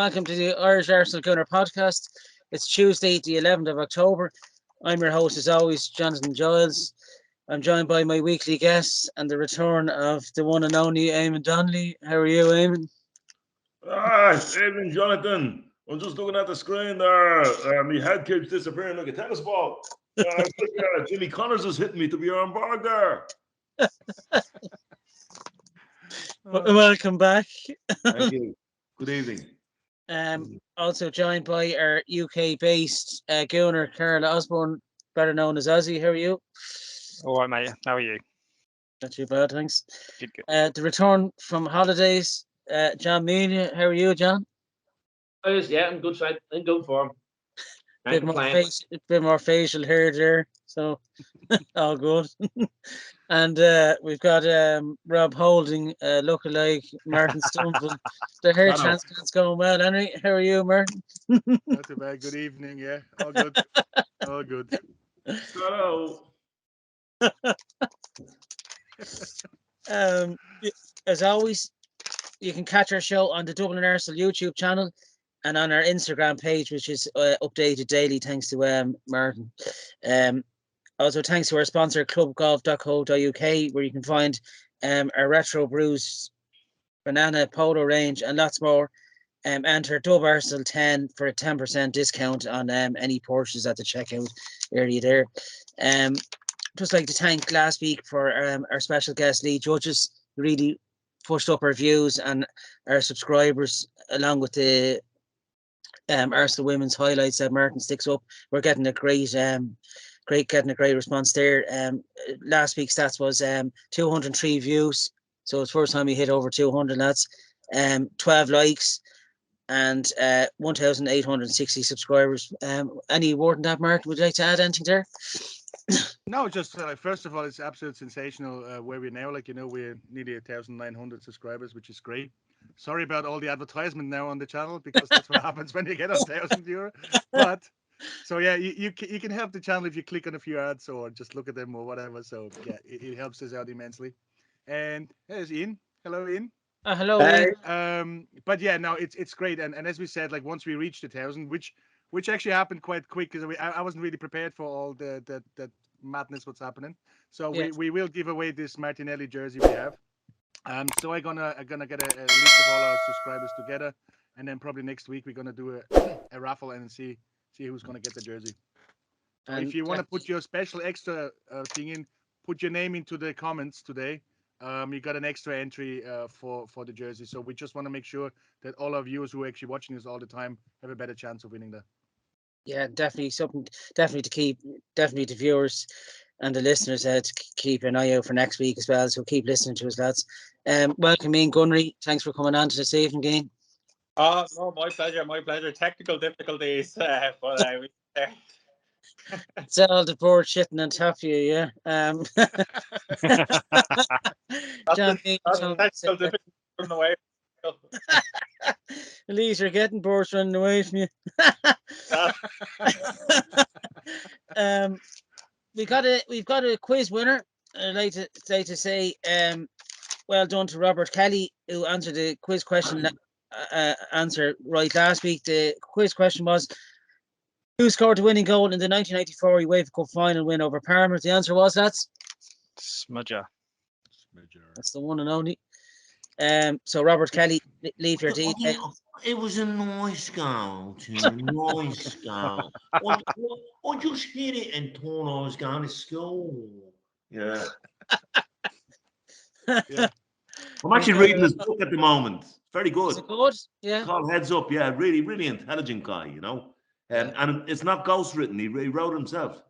welcome to the Irish Arsenal Gunner podcast. It's Tuesday, the 11th of October. I'm your host, as always, Jonathan Giles. I'm joined by my weekly guests and the return of the one and only Eamon Donnelly. How are you, Eamon? Evening, Jonathan. I'm just looking at the screen there. My head keeps disappearing like a tennis ball. I think Jimmy Connors is hitting me to be on board there. Welcome back. Thank you. Good evening. Also joined by our UK-based gunner, Carl Osborne, better known as Ozzy. How are you? All right, mate. How are you? Not too bad, thanks. Good. The return from holidays, John Meany. How are you, John? Yeah, I'm good. In good form. Bit more facial hair there, so all good. And we've got Rob Holding, lookalike Martin Stumble. The hair transplant's going well. Henry, how are you, Martin? Not too bad. Good evening. Yeah, all good. All good. Hello. As always, you can catch our show on the Dublin Arsenal YouTube channel and on our Instagram page, which is updated daily, thanks to Martin. Also, thanks to our sponsor, clubgolf.co.uk, where you can find our Retro Brews banana polo range and lots more. Enter Dub Arsenal 10 for a 10% discount on any purchases at the checkout area there. Just like to thank last week for our special guest, Lee Judges, who really pushed up our views and our subscribers, along with the Arsenal Women's highlights that Martin sticks up. We're getting a great response there. Last week's stats was 203 views, so it's the first time we hit over 200, lads. 12 likes and 1,860 subscribers. Any word on that, Martin? Would you like to add anything there? No, just first of all, it's absolutely sensational where we're now. We're nearly 1,900 subscribers, which is great. Sorry about all the advertisement now on the channel, because that's what happens when you get €1,000. But so yeah, you can help the channel if you click on a few ads or just look at them or whatever. So yeah, it helps us out immensely. And there's Ian. Hello, Ian. Hello. Ian. But yeah, no, it's great. And as we said, like once we reached 1,000, which actually happened quite quick, because I wasn't really prepared for all that madness what's happening. So we will give away this Martinelli jersey we have. So I'm gonna get a list of all our subscribers together, and then probably next week we're gonna do a raffle and see who's gonna get the jersey. So if you want to put your special extra thing in, put your name into the comments today. You got an extra entry for the jersey. So we just want to make sure that all our viewers who are actually watching us all the time have a better chance of winning that. Yeah, definitely something. Definitely the viewers and the listeners to keep an eye out for next week as well. So keep listening to us, lads. Welcome in, Gunry. Thanks for coming on to this evening game. No, my pleasure. Technical difficulties, but it's all the board shitting on top of you, yeah. John, technical difficulties from the way. At least you're getting boards running away from you. We've got a quiz winner. I'd like to say well done to Robert Kelly, who answered the quiz question answer right last week. The quiz question was, who scored the winning goal in the 1994 UEFA Cup final win over Parma? The answer was Smudger. That's the one and only. So Robert Kelly, leave your details. It was a nice goal, nice goal. I just hit it and thought I was going to school. Yeah. Yeah. I'm actually reading his book at the moment. Very good. Is it good? Yeah. It's called Heads Up. Yeah, really, really intelligent guy, And it's not ghost written. He wrote himself,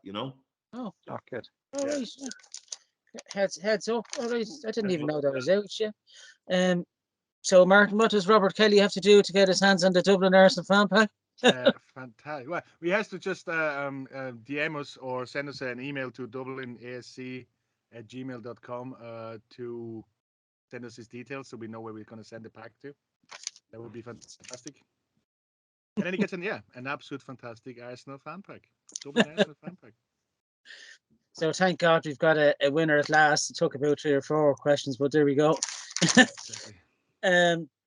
Oh, good. All right. Heads up. All right. I didn't even know that was out. Yeah. So Martin, what does Robert Kelly have to do to get his hands on the Dublin Arsenal fan pack? Fantastic. Well, we have to just DM us or send us an email to dublinasc@gmail.com to send us his details so we know where we're going to send the pack to. That would be fantastic. And then he gets an absolute fantastic Arsenal fan pack. Dublin Arsenal fan pack. So thank God we've got a winner at last. It took about 3 or 4 questions, but there we go.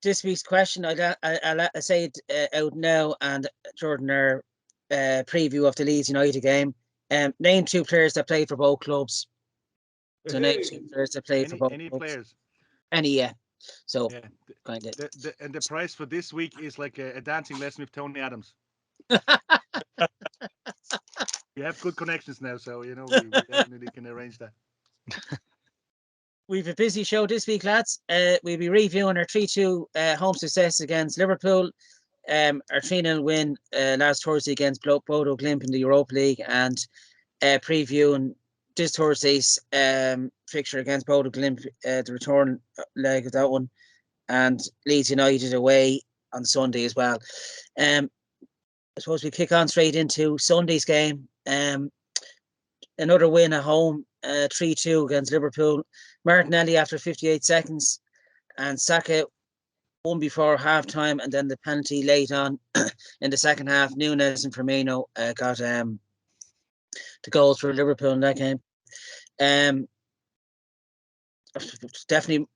this week's question, I'll say it out now, and Jordan, our preview of the Leeds United game. Name 2 players that played for both clubs. So name 2 players that played for both Any clubs. players? Any, yeah. So Yeah. kind of. And the price for this week is like a dancing lesson with Tony Adams. We have good connections now, so we definitely can arrange that. We've a busy show this week, lads. We'll be reviewing our 3-2 home success against Liverpool, our 3-0 win last Thursday against Bodo Glimt in the Europa League, and previewing this Thursday's fixture against Bodo Glimt, the return leg of that one, and Leeds United away on Sunday as well. I suppose we kick on straight into Sunday's game. Another win at home, 3-2 against Liverpool. Martinelli after 58 seconds, and Saka one before half-time, and then the penalty late on in the second half. Nunes and Firmino got the goals for Liverpool in that game. Definitely,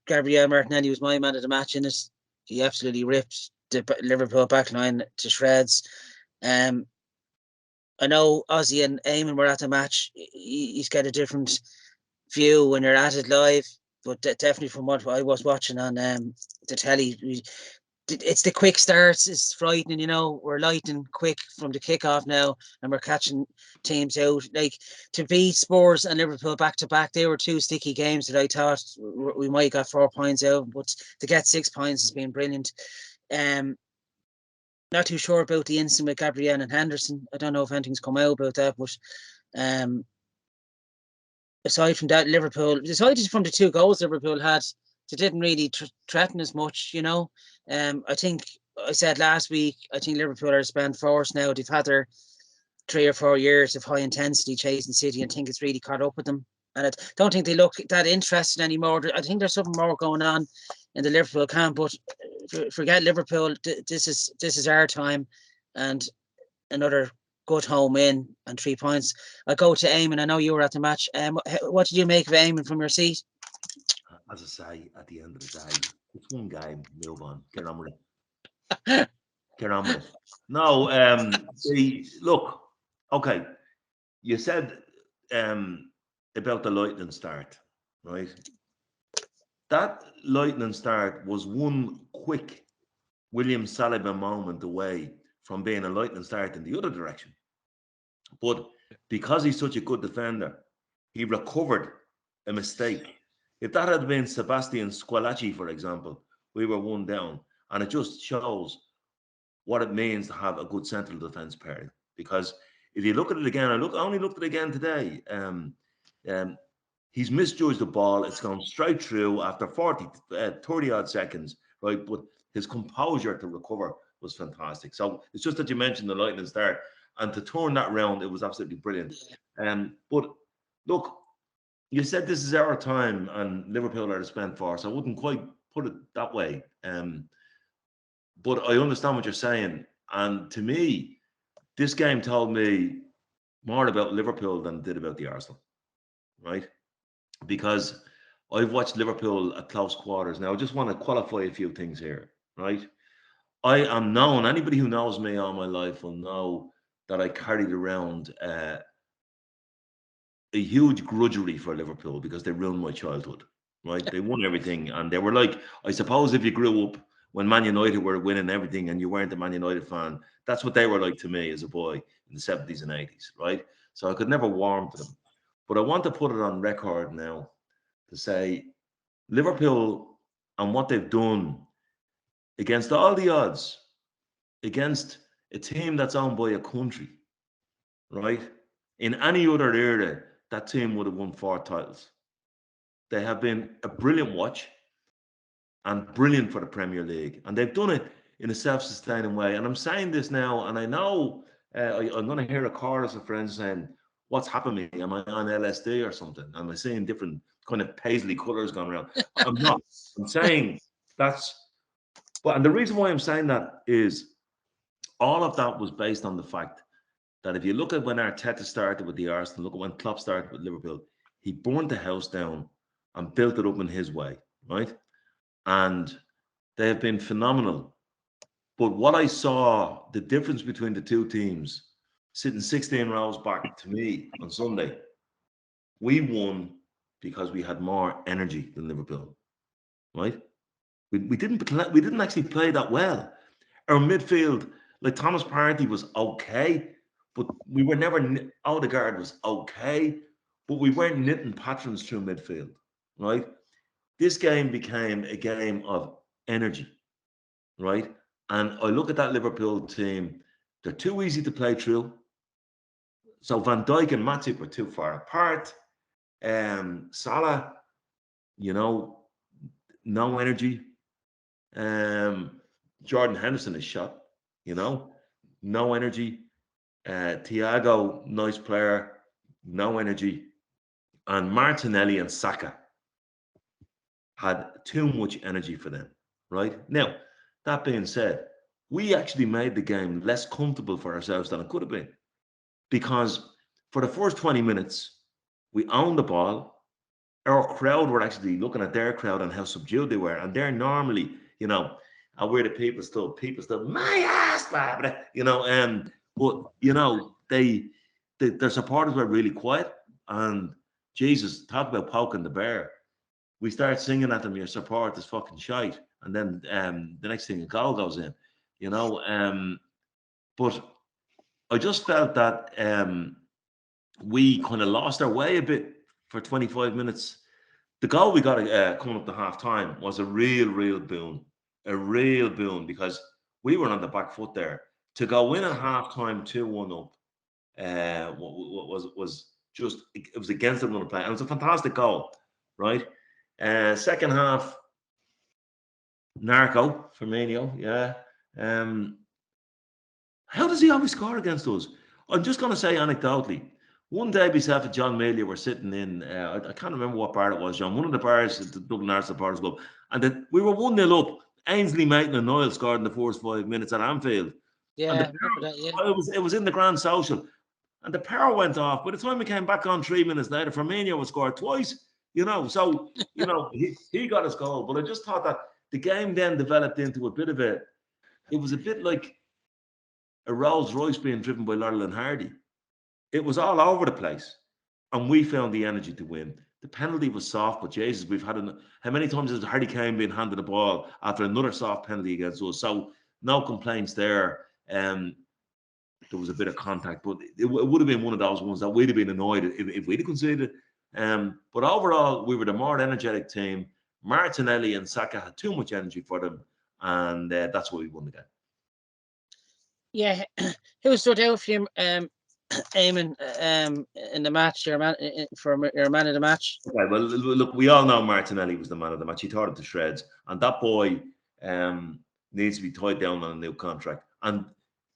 Gabriel Martinelli was my man of the match in it. He absolutely ripped the Liverpool backline to shreds. I know Ozzy and Eamon were at the match. He's got a different view when you're at it live, but definitely from what I was watching on the telly, it's the quick starts. It's frightening, we're lightning quick from the kickoff now, and we're catching teams out. Like, to beat Spurs and Liverpool back to back, they were 2 sticky games that I thought we might have got 4 points out, but to get 6 points has been brilliant. Not too sure about the incident with Gabriel and Henderson. I don't know if anything's come out about that, but aside from that, Liverpool, aside from the 2 goals Liverpool had, they didn't really threaten as much, I think I said last week, I think Liverpool are spent force now. They've had their 3 or 4 years of high intensity chasing City, and think it's really caught up with them. And I don't think they look that interested anymore. I think there's something more going on in the Liverpool camp, but forget Liverpool. This is our time, and another good home win and 3 points. I'll go to Eamon. I know you were at the match. What did you make of Eamon from your seat? As I say, at the end of the day, it's one game. Move on. Get on with it. Get on with it. No, look. Okay, you said about the lightning start, right? That lightning start was one quick William Saliba moment away from being a lightning start in the other direction. But because he's such a good defender, he recovered a mistake. If that had been Sebastian Squillaci, for example, we were 1 down. And it just shows what it means to have a good central defence pairing. Because if you look at it again, I only looked at it again today. He's misjudged the ball. It's gone straight through after 30 odd seconds, right? But his composure to recover was fantastic. So it's just that you mentioned the lightning start, and to turn that round, it was absolutely brilliant. But look, you said this is our time and Liverpool are the spent force. I wouldn't quite put it that way. But I understand what you're saying. And to me, this game told me more about Liverpool than it did about the Arsenal, right? Because I've watched Liverpool at close quarters. Now, I just want to qualify a few things here, right? I am known, anybody who knows me all my life will know that I carried around a huge grudgery for Liverpool because they ruined my childhood, right? They won everything. And they were like, I suppose if you grew up when Man United were winning everything and you weren't a Man United fan, that's what they were like to me as a boy in the 70s and 80s, right? So I could never warm to them. But I want to put it on record now to say Liverpool and what they've done against all the odds, against a team that's owned by a country, right? In any other era, that team would have won 4 titles. They have been a brilliant watch and brilliant for the Premier League. And they've done it in a self-sustaining way. And I'm saying this now, and I know I'm going to hear a chorus of friends saying, what's happening? Am I on LSD or something? Am I seeing different kind of paisley colours going around? I'm not. I'm saying and the reason why I'm saying that is all of that was based on the fact that if you look at when Arteta started with the Arsenal, look at when Klopp started with Liverpool, he burned the house down and built it up in his way, right? And They have been phenomenal. But what I saw, the difference between the two teams, sitting 16 rows back to me on Sunday, we won because we had more energy than Liverpool, right? We didn't actually play that well. Our midfield, like Thomas Partey was okay, but we were never. Odegaard was okay, but we weren't knitting patterns through midfield, right? This game became a game of energy, right? And I look at that Liverpool team; they're too easy to play through. So Van Dijk and Matip were too far apart. Salah, no energy. Jordan Henderson is shot, no energy. Thiago, nice player, no energy. And Martinelli and Saka had too much energy for them, right? Now, that being said, we actually made the game less comfortable for ourselves than it could have been. Because for the first 20 minutes, we owned the ball. Our crowd were actually looking at their crowd and how subdued they were. And they're normally, and we're the people still, my ass, but their supporters were really quiet. And Jesus, talk about poking the bear. We start singing at them, your support is fucking shite. And then the next thing, a goal goes in, but I just felt that we kind of lost our way a bit for 25 minutes. The goal we got coming up to half time was a real boon. A real boon, because we were on the back foot there. To go in at half time 2-1 up was just, it was against the run of play. And it was a fantastic goal, right? Second half, Firmino, yeah. How does he always score against us? I'm just going to say anecdotally, one day myself and John Mealy were sitting in, I can't remember what bar it was, John, one of the bars at the Dublin Arsenal Supporters Club, and we were 1-0 up. Ainsley, Maitland and Niall scored in the first 5 minutes at Anfield. Yeah, and I remember that, yeah. It was in the Grand Social, and the power went off. By the time we came back on 3 minutes later, Firmino was scored twice, so, he got his goal. But I just thought that the game then developed into a bit of it was a bit like a Rolls Royce being driven by Laurel and Hardy. It was all over the place, and we found the energy to win. The penalty was soft, but Jesus, we've had how many times has Harry Kane been handed the ball after another soft penalty against us? So no complaints there. There was a bit of contact, but it would have been one of those ones that we'd have been annoyed if we'd have conceded. But overall, we were the more energetic team. Martinelli and Saka had too much energy for them, and that's why we won the game. Yeah, who stood out for you, Eamon, in the match? Your man of the match. Okay, well, look, we all know Martinelli was the man of the match. He tore it to shreds, and that boy needs to be tied down on a new contract. And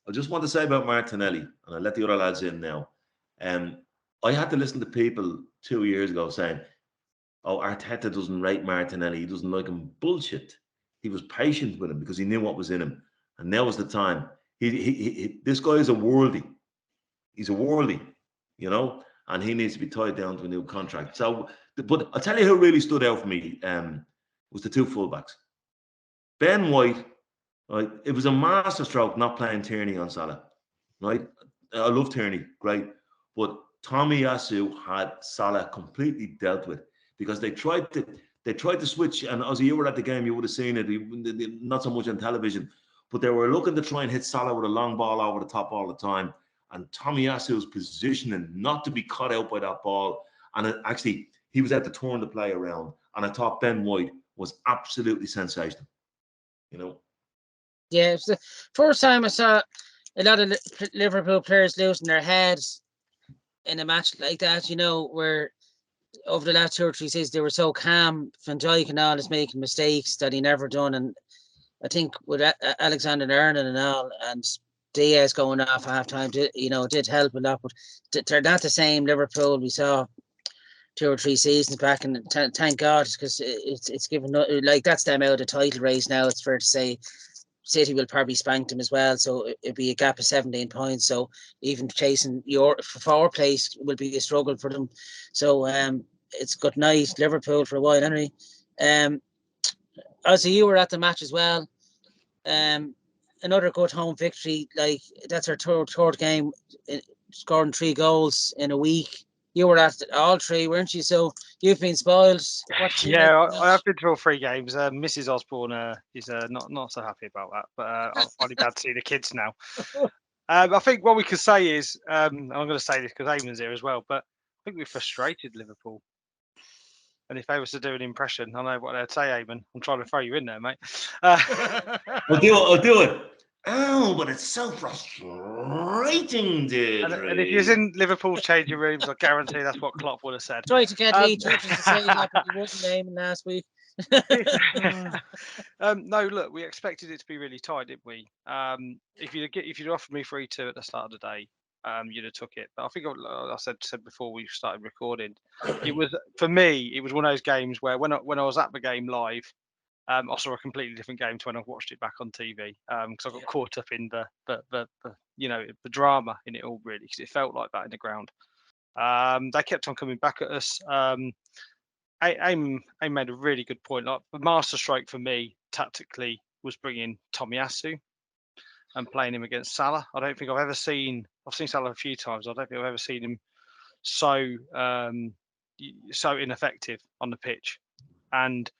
I just want to say about Martinelli, and I'll let the other lads in now. I had to listen to people 2 years ago saying, "Oh, Arteta doesn't rate Martinelli. He doesn't like him." Bullshit. He was patient with him because he knew what was in him, and now was the time. This guy is a worldie. He's a worldie, and he needs to be tied down to a new contract. So, but I'll tell you who really stood out for me was the two fullbacks. Ben White, right? It was a masterstroke not playing Tierney on Salah, right? I love Tierney, great, but Tomiyasu had Salah completely dealt with because they tried to switch. And as you were at the game, you would have seen it. Not so much on television, but they were looking to try and hit Salah with a long ball over the top all the time. And Tomiyasu's positioning not to be caught out by that ball. And actually, he was able to turn the play around. And I thought Ben White was absolutely sensational. Yeah, it was the first time I saw a lot of Liverpool players losing their heads in a match like that, where over the last 2 or 3 seasons, they were so calm. Van Dijk and all is making mistakes that he never done. And I think with Alexander Arnold and all, and Diaz going off half time, did help a lot. But they're not the same Liverpool we saw 2 or 3 seasons back. And thank God, because it's given, like, that's them out of the title race now. It's fair to say City will probably spank them as well. So it'll be a gap of 17 points. So even chasing your 4th place will be a struggle for them. So it's good night Liverpool for a while, anyway. Also, you were at the match as well. Another good home victory. Like that's our third game, scoring 3 goals in a week. You were at all 3, weren't you? So you've been spoiled. Yeah, I've been to all 3 games. Mrs. Osborne is not so happy about that, but I'll probably be able to see the kids now. I think what we could say is, I'm going to say this because Eamon's here as well, but I think we frustrated Liverpool. And if they was to do an impression, I know what they'd say, Eamon. I'm trying to throw you in there, mate. I'll do it. Oh, but it's so frustrating, dude. And if you're in Liverpool's changing rooms, I guarantee that's what Klopp would have said. Tried to get Lee Churches to say that, but he wasn't naming last week. No, look, we expected it to be really tight, didn't we? If you'd offered me 3-2 at the start of the day, you'd have took it. But I think I said before we started recording, it was, for me, it was one of those games where when I was at the game live, I saw a completely different game to when I watched it back on TV, because I got caught up in the drama in it all, really, because it felt like that in the ground. They kept on coming back at us. Aim made a really good point. Like the masterstroke for me tactically was bringing Tomiyasu and playing him against Salah. I don't think I've seen Salah a few times. I don't think I've ever seen him so ineffective on the pitch. And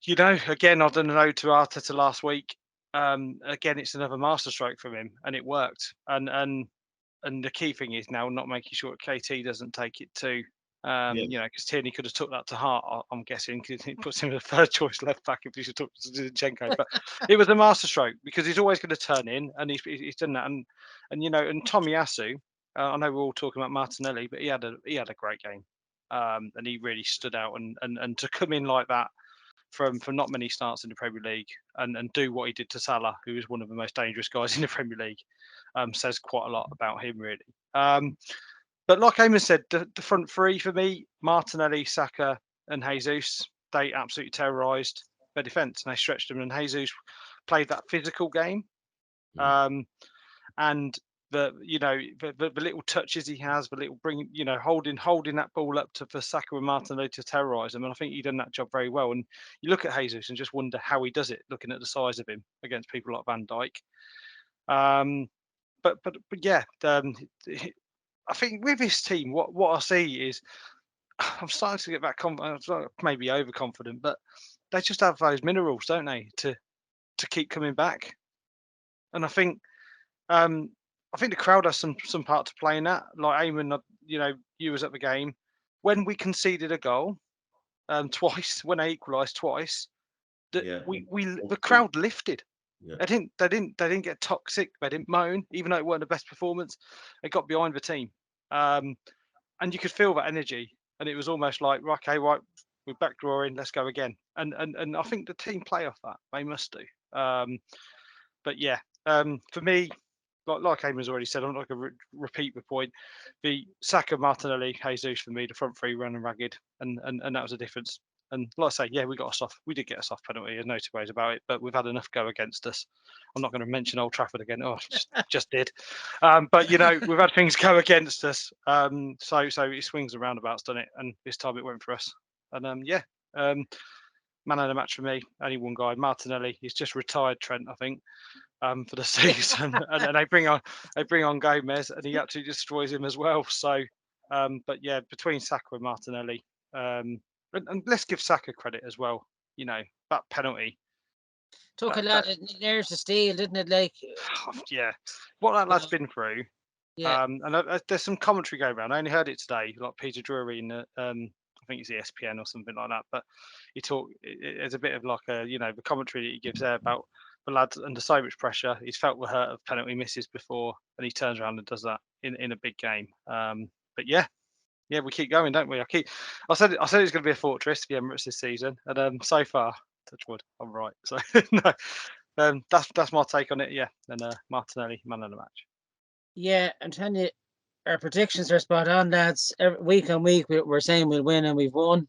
again, I done an ode to Arteta last week. Again, it's another masterstroke from him, and it worked. And the key thing is now not making sure KT doesn't take it too. Because Tierney could have took that to heart, I'm guessing, because he puts him in the third choice left back if he should took Zinchenko. But it was a masterstroke because he's always going to turn in, and he's done that. And Tomiyasu, I know we're all talking about Martinelli, but he had a great game, and he really stood out. And to come in like that from not many starts in the Premier League and do what he did to Salah, who is one of the most dangerous guys in the Premier League, says quite a lot about him, really. But like Eamon said, the front 3 for me, Martinelli, Saka and Jesus, they absolutely terrorised their defence and they stretched them. And Jesus played that physical game. And the little touches he has, the little holding that ball up for Saka and Martinelli to terrorise them. And I think he done that job very well. And you look at Jesus and just wonder how he does it, looking at the size of him against people like Van Dijk. But yeah, I think with this team, what I see is I'm starting to get that confident, maybe overconfident, but they just have those minerals, don't they, to keep coming back. And I think the crowd has some part to play in that. Like Eamon, you was at the game when we conceded a goal twice, when they equalised twice. The crowd lifted. Yeah. They didn't get toxic. They didn't moan, even though it weren't the best performance. They got behind the team, and you could feel that energy. And it was almost like, okay, right, we're back drawing. Let's go again. And I think the team play off that. They must do. But yeah, for me, like Eamon's already said, I'm not going to repeat the point. The Saka, Martinelli, Jesus for me, the front 3 running ragged, and that was the difference. And like I say, yeah, we did get a soft penalty. There's no two ways about it. But we've had enough go against us. I'm not going to mention Old Trafford again. Oh, just did. But we've had things go against us. So it swings and roundabouts, doesn't it? And this time it went for us. And man of the match for me. Only one guy, Martinelli. He's just retired Trent, I think, for the season. and they bring on Gomez, and he actually destroys him as well. So, but yeah, between Saka and Martinelli. And let's give Saka credit as well. That penalty. Took a lot. There's the steal, didn't it? Like, yeah, what that lad's been through. Yeah. And there's some commentary going around. I only heard it today, like Peter Drury in I think it's ESPN or something like that. But he talked. It's a bit of like the commentary that he gives there about the lad's under so much pressure. He's felt the hurt of penalty misses before, and he turns around and does that in a big game. But yeah. Yeah, we keep going, don't we? I said it was going to be a fortress for the Emirates this season, and so far, touch wood, I'm right. So no, that's my take on it. Yeah, and Martinelli, man of the match. Yeah, I'm telling you, our predictions are spot on, lads. Week on week, we're saying we'll win, and we've won.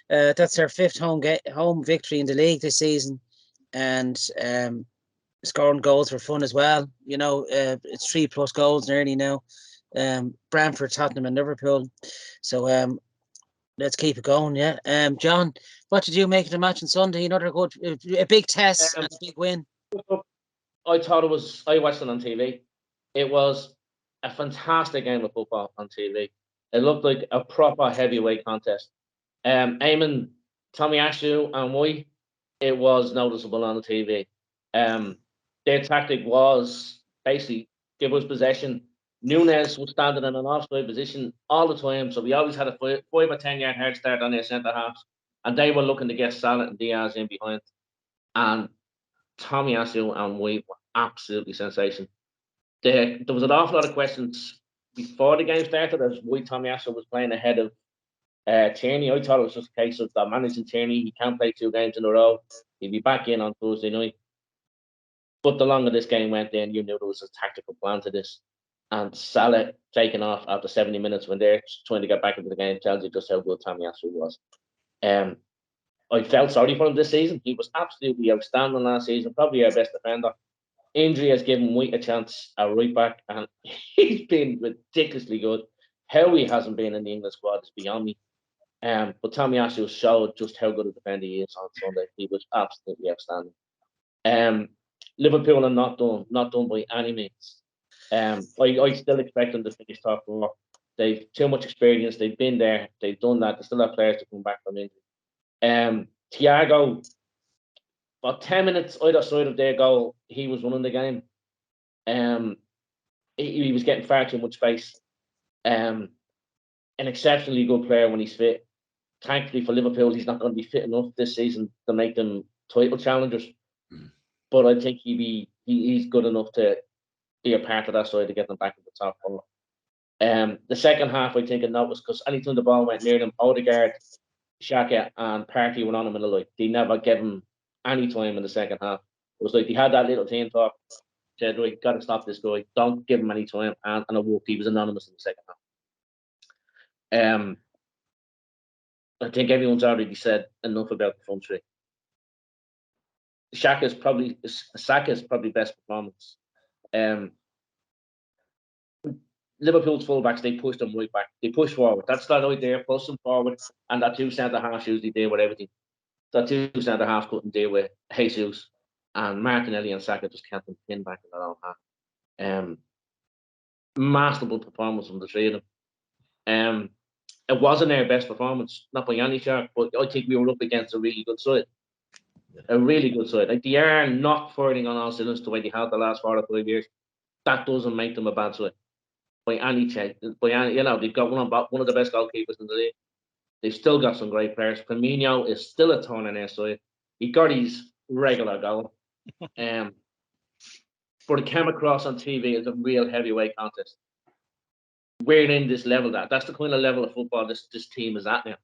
That's our 5th home victory in the league this season, and scoring goals for fun as well. It's 3+ goals nearly now. Brentford, Tottenham and Liverpool. So Let's keep it going, yeah. John, what did you make of the match on Sunday? Another good, a big test and a big win. I thought it was. I watched it on TV. It was a fantastic game of football on TV. It looked like a proper heavyweight contest. Eamon, Tommy Ashew, and White, it was noticeable on the TV. Their tactic was basically give us possession. Nunes was standing in an offside position all the time, so we always had a 5 or 10 yard head start on their centre halves, and they were looking to get Salah and Diaz in behind. And Tommy Ashew and White were absolutely sensational. There was an awful lot of questions before the game started as White Tommy Ashew was playing ahead of Tierney. I thought it was just a case of that managing Tierney. He can't play 2 games in a row. He'll be back in on Thursday night. But the longer this game went in, you knew there was a tactical plan to this. And Salah taking off after 70 minutes when they're trying to get back into the game tells you just how good Tommy Ashew was. I felt sorry for him this season. He was absolutely outstanding last season, probably our best defender. Injury has given White a chance at right back, and he's been ridiculously good. How he hasn't been in the England squad is beyond me. But Tommy Ashew showed just how good a defender he is on Sunday. He was absolutely outstanding. Liverpool are not done by any means. I still expect them to finish top 4. They've too much experience. They've been there. They've done that. They still have players to come back from injury. Thiago, about 10 minutes either side of their goal, he was running the game. He was getting far too much space. An exceptionally good player when he's fit. Thankfully for Liverpool, he's not going to be fit enough this season to make them title challengers. But I think he's good enough to be a part of that side to get them back in the top 4. The second half, I think, and that was because anytime the ball went near them, Odegaard, Xhaka, and Partey were on him in the light. They never gave him any time in the second half. It was like they had that little team talk. Said, right, got to stop this guy. Don't give him any time. And it worked. He was anonymous in the second half. I think everyone's already said enough about the front three. Saka's probably best performance. Liverpool's fullbacks, they pushed them right back. They pushed forward. That's that right there, push them forward. And that 2 centre halves usually deal with everything. That 2 centre halves couldn't deal with Jesus. And Martinelli and Saka just kept them pinned back in their own half. Masterful performance from the 3 of them. It wasn't their best performance, not by any shot, but I think we were up against a really good side. A really good side. Like, they are not firing on all cylinders the way they have the last 4 or 5 years. That doesn't make them a bad side. By any check, they've got one of the best goalkeepers in the league. They've still got some great players. Firmino is still a thorn in their side. He got his regular goal. But it came across on TV as a real heavyweight contest. We're in this level that's the kind of level of football this team is at now.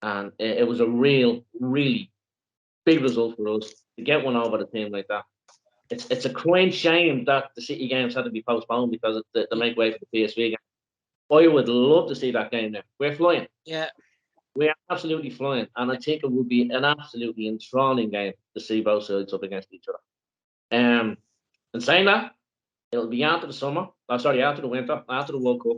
And it was a really big result for us to get one over the team like that. It's a crying shame that the City games had to be postponed because of the make way for the PSV game. I would love to see that game now. We're flying. Yeah. We are absolutely flying. And I think it would be an absolutely enthralling game to see both sides up against each other. And saying that, it'll be after the summer. After the winter, after the World Cup.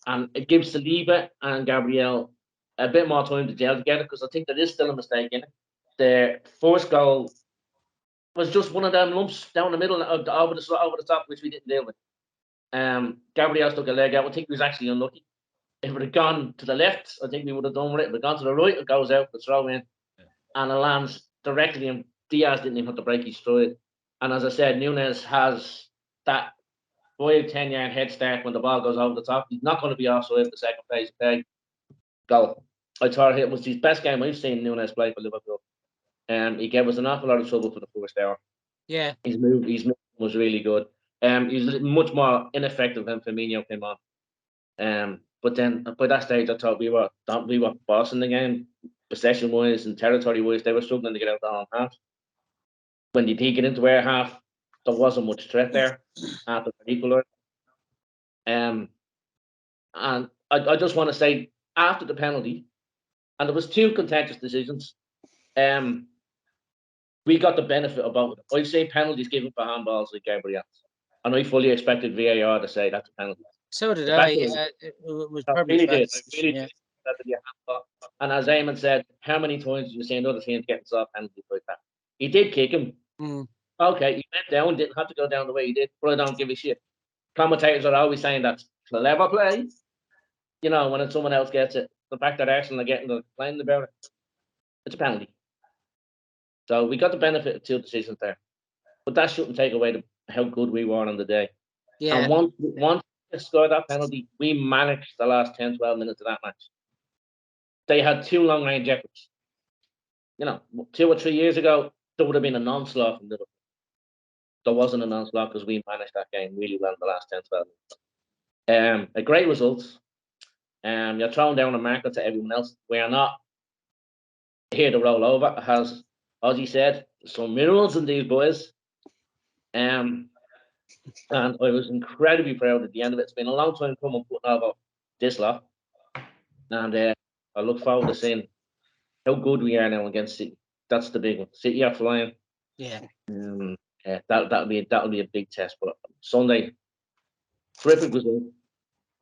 And it gives Saliba and Gabriel a bit more time to gel together because I think there is still a mistake in it. Their first goal was just one of them lumps down the middle over the top, which we didn't deal with. Gabriel took a leg out. I think he was actually unlucky. If it had gone to the left, I think we would have done with it. If it had gone to the right, it goes out, the throw in, and it lands directly in. Diaz didn't even have to break his stride. And as I said, Nunes has that 5-10 yard head start when the ball goes over the top. He's not going to be offside the second phase. Okay, goal. I thought it was his best game I've seen Nunes play for Liverpool. He gave us an awful lot of trouble for the first hour. Yeah. His move was really good. He's much more ineffective than Firmino came on. But then by that stage, I thought we were bossing the game, possession wise and territory wise. They were struggling to get out the home half. When they did get into our half, there wasn't much threat there after the equaliser. And I just want to say, after the penalty, and there was 2 contentious decisions. We got the benefit of both. I've seen penalties given for handballs like Gabriel, and I fully expected VAR to say that's a penalty. So did I. It was probably really did. that to be a handball. And as Eamon said, how many times did you see another team getting soft penalties like that? He did kick him. Okay, he went down, didn't have to go down the way he did, but I don't give a shit. Commentators are always saying that's clever play. You know, when someone else gets it, the fact that Arsenal are getting the complaining about it, it's a penalty. So we got the benefit of 2 decisions there, but that shouldn't take away how good we were on the day. Yeah. And once they scored that penalty, we managed the last 10, 12 minutes of that match. They had 2 long-range efforts. You know, 2 or 3 years ago, there would have been an onslaught from Liverpool. There wasn't an onslaught because we managed that game really well in the last 10, 12 minutes. A great result. You're throwing down a marker to everyone else. We are not here to roll over, as Ozzy said. Some minerals in these boys. And I was incredibly proud at the end of it. It's been a long time coming putting over this lot. And I look forward to seeing how good we are now against City. That's the big one. City are flying. Yeah. That'll be a big test. But Sunday, terrific result.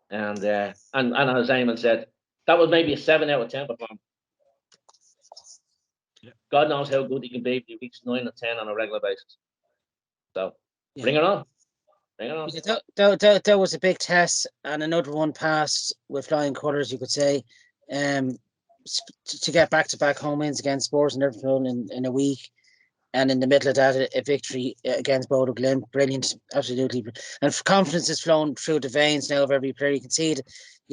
And as Eamon said, that was maybe a 7 out of 10 performance. Yeah. God knows how good he can be if he reaches 9 or 10 on a regular basis. So bring it on. Bring it on. Yeah, that was a big test, and another one passed with flying colours, you could say. To get back-to-back home wins against Spurs and Liverpool in a week, and in the middle of that, a victory against Bodo Glimt, brilliant, absolutely. And confidence is flowing through the veins now of every player. You can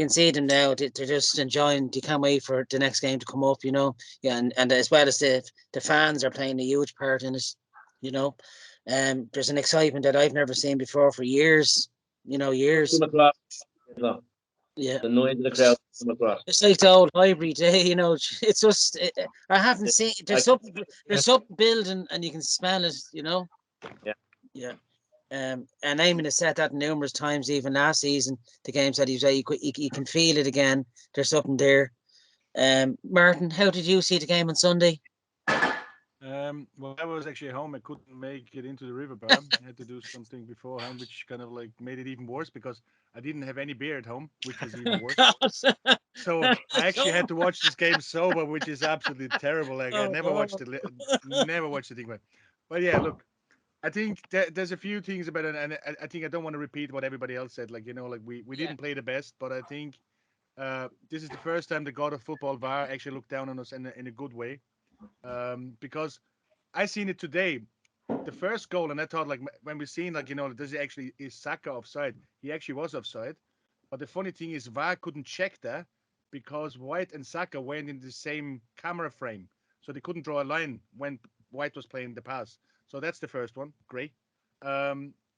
see them now. They're just enjoying. They can't wait for the next game to come up. You know, yeah, and as well as the fans are playing a huge part in it. You know, there's an excitement that I've never seen before for years. You know, years. Yeah, the noise of the crowd come across. It's like the old hybrid day, you know. It's just I haven't seen. There's something building, and you can smell it. You know. Yeah. And Eamon has said that numerous times, even last season. The games that he was at, you can feel it again. There's something there. Martin, how did you see the game on Sunday? Well, I was actually at home. I couldn't make it into the river bar. I had to do something beforehand, which kind of like made it even worse because I didn't have any beer at home, which was even worse. So I actually had to watch this game sober, which is absolutely terrible. Like I never watched the thing, but yeah, look, I think there's a few things about it, and I think I don't want to repeat what everybody else said. Like like we didn't play the best, but I think this is the first time the God of Football VAR actually looked down on us in a good way. Because I seen it today, the first goal, and I thought like when we seen does he actually is Saka offside? He actually was offside, but the funny thing is VAR couldn't check that because White and Saka weren't in the same camera frame, so they couldn't draw a line when White was playing the pass. So that's the first one, great.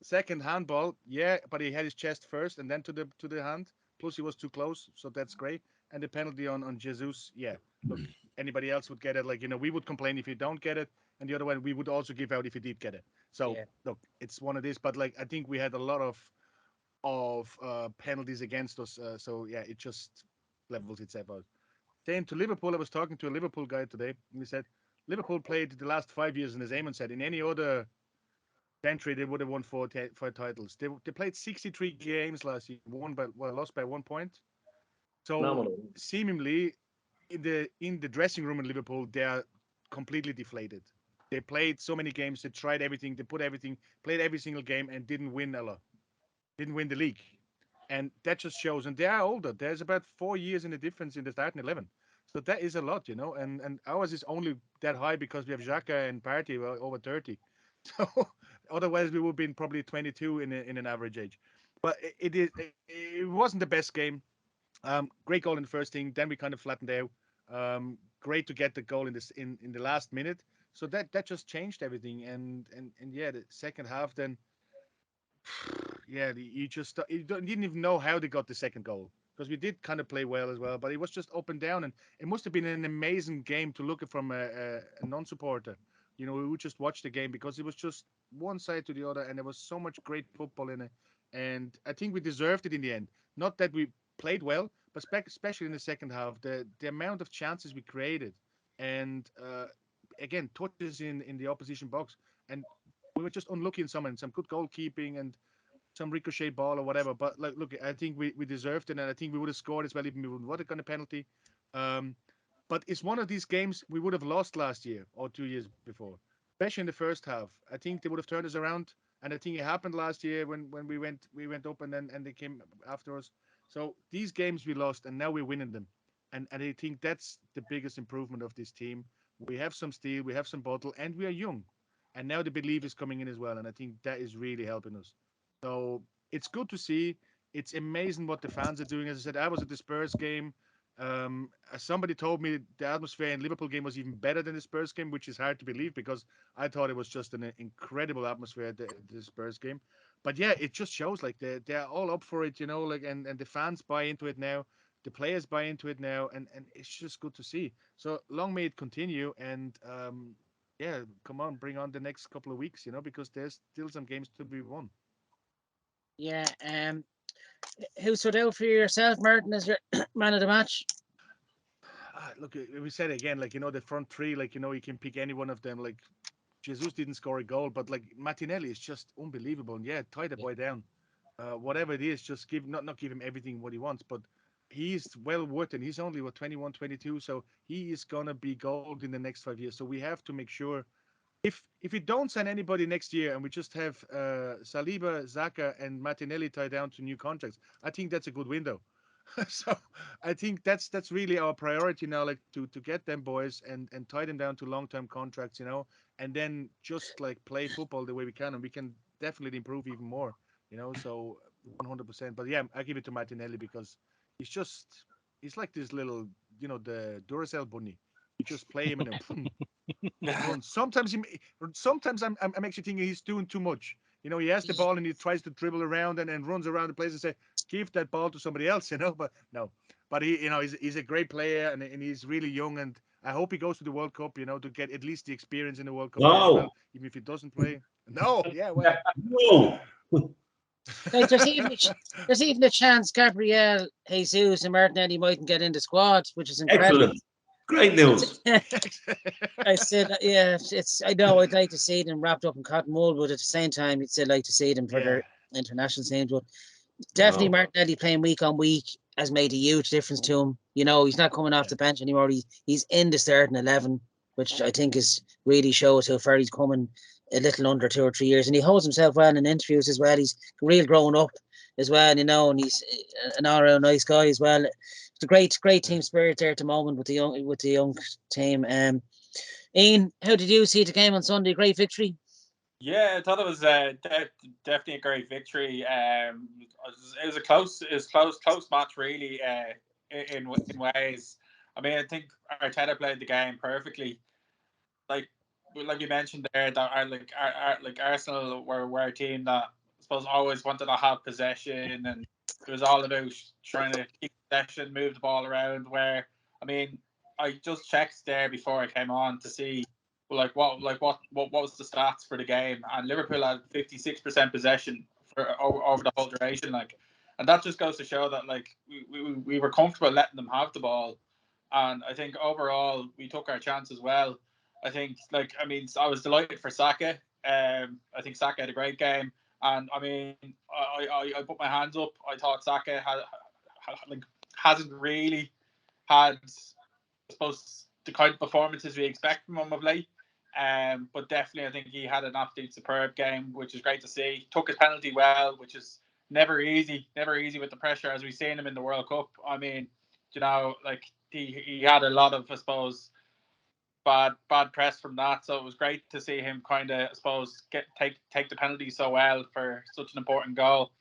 Second handball, yeah, but he had his chest first and then to the hand. Plus he was too close, so that's great. And the penalty on Jesus, yeah. Look, anybody else would get it. We would complain if you don't get it, and the other one we would also give out if you did get it. So look, it's one of these. But I think we had a lot of penalties against us. So yeah, it just levels itself out. Then to Liverpool, I was talking to a Liverpool guy today, and he said Liverpool played the last 5 years, and as Eamon said, in any other century they would have won four titles. They played 63 games last year, lost by 1 point. So seemingly in the dressing room in Liverpool, they are completely deflated. They played so many games, they tried everything, played every single game, and didn't win a lot. Didn't win the league. And that just shows, and they are older. There's about 4 years in the difference in the starting 11. So that is a lot, and ours is only that high because we have Xhaka and Partey over 30. So otherwise we would have been probably 22 in an average age. But it wasn't the best game. Great goal in the first thing. Then we kind of flattened out. Great to get the goal in the last minute. So that just changed everything. And yeah, the second half then, yeah, you didn't even know how they got the second goal because we did kind of play well as well, but it was just up and down, and it must have been an amazing game to look at from a non-supporter. We would just watch the game because it was just one side to the other, and there was so much great football in it, and I think we deserved it in the end. Not that we played well, but especially in the second half, the amount of chances we created, and again touches in the opposition box, and we were just unlucky in some good goalkeeping, and some ricochet ball or whatever. But like, look, I think we deserved it, and I think we would have scored as well even if we would have gotten a penalty. But it's one of these games we would have lost last year or 2 years before, especially in the first half. I think they would have turned us around, and I think it happened last year when we went up and then they came after us. So these games we lost, and now we're winning them, and I think that's the biggest improvement of this team. We have some steel, we have some bottle, and we are young, and now the belief is coming in as well, and I think that is really helping us. So it's good to see. It's amazing what the fans are doing. As I said, I was at the Spurs game. Somebody told me the atmosphere in Liverpool game was even better than the Spurs game, which is hard to believe because I thought it was just an incredible atmosphere at the Spurs game. But yeah, it just shows like they're all up for it, like and the fans buy into it now, the players buy into it now, and it's just good to see. So long may it continue, and yeah, come on, bring on the next couple of weeks, because there's still some games to be won. Yeah. Who stood out for yourself, Martin, as your man of the match? Look, we said again, like the front three, like you can pick any one of them. Like Jesus didn't score a goal, but like Martinelli is just unbelievable. And yeah, tie the boy down. Whatever it is, just not give him everything what he wants, but he's well worth it. He's only 21, 22, so he is gonna be gold in the next 5 years. So we have to make sure if we don't sign anybody next year and we just have Saliba, Zaka, and Martinelli tied down to new contracts, I think that's a good window. So I think that's really our priority now, like to get them boys and tie them down to long-term contracts, and then just like play football the way we can, and we can definitely improve even more, So 100%. But yeah, I give it to Martinelli because he's like this little, the Duracell bunny. You just play him and then run. Sometimes I'm actually thinking he's doing too much. He has the ball and he tries to dribble around and runs around the place and say, give that ball to somebody else, But no, but he's a great player and he's really young, and I hope he goes to the World Cup, to get at least the experience in the World Cup there as well, even if he doesn't play. No, yeah, well, No. Like, there's even a chance Gabriel Jesus and Martinelli mightn't get in the squad, which is incredible. Excellent. Great news. I said, yeah, I know I'd like to see them wrapped up in cotton wool, but at the same time, you'd still like to see them for their international teams. But definitely, Martinelli playing week on week has made a huge difference to him. He's not coming off the bench anymore. He's in the starting 11, which I think is really shows how far he's coming. A little under 2 or 3 years, and he holds himself well in interviews as well. He's real grown up as well, and he's an all-around nice guy as well. It's a great team spirit there at the moment with the young team. Ian, how did you see the game on Sunday? Great victory. Yeah, I thought it was definitely a great victory. It was a close match, really. In ways, I mean, I think Arteta played the game perfectly. Like you mentioned there, that Arsenal were a team that I suppose always wanted to have possession, and it was all about trying to keep possession, move the ball around. Where I mean, I just checked there before I came on to see what was the stats for the game, and Liverpool had 56% possession for over the whole duration, and that just goes to show that we were comfortable letting them have the ball, and I think overall we took our chance as well. I think, I was delighted for Saka. I think Saka had a great game, and I mean, I put my hands up. I thought Saka hasn't really had, I suppose, the kind of performances we expect from him of late. But definitely, I think he had an absolute superb game, which is great to see. Took his penalty well, which is never easy with the pressure, as we've seen him in the World Cup. I mean, he had a lot of, I suppose, bad press from that. So it was great to see him kind of, I suppose, take the penalty so well for such an important goal.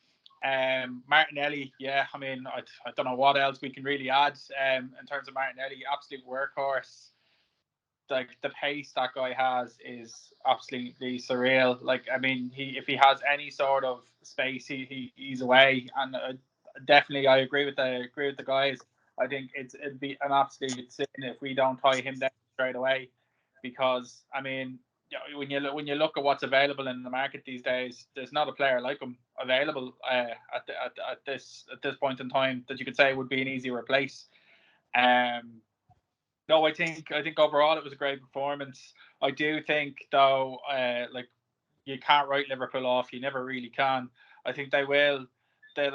Martinelli, yeah, I mean, I don't know what else we can really add in terms of Martinelli. Absolute workhorse. Like, the pace that guy has is absolutely surreal. Like, I mean, if he has any sort of space, he's away. And definitely, I agree with the guys. I think it'd be an absolute sin if we don't tie him down straight away, because I mean, when you look at what's available in the market these days, there's not a player like him available at this point in time that you could say would be an easy replace. No, I think overall it was a great performance. I do think though, you can't write Liverpool off. You never really can. I think they will. They're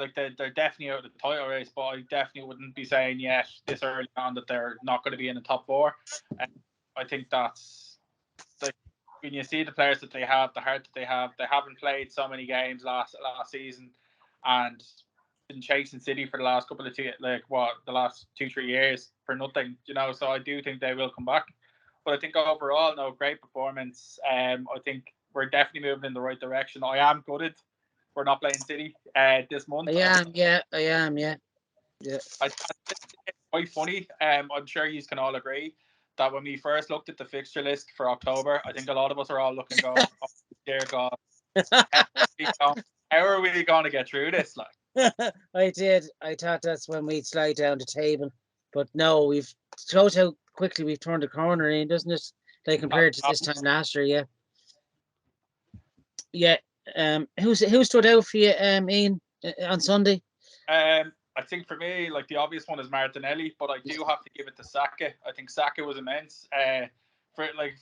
definitely out of the title race, but I definitely wouldn't be saying yet this early on that they're not going to be in the top 4. I think that's like when you see the players that they have, the heart that they haven't played so many games last season, and been chasing City for the last couple of the last 2-3 years for nothing, So I do think they will come back. But I think overall, no, great performance. I think we're definitely moving in the right direction. I am gutted we're not playing City this month. I am, yeah. It's quite funny. I'm sure you can all agree that when we first looked at the fixture list for October, I think a lot of us are all looking going, oh, dear God, how are we going to get through this? Like, I did. I thought that's when we'd slide down the table, but no, we've shows how quickly we've turned the corner in, doesn't it? Like compared to this time last year, yeah. Who stood out for you, Ian, on Sunday? I think for me, like the obvious one is Martinelli, but I do have to give it to Saka. I think Saka was immense.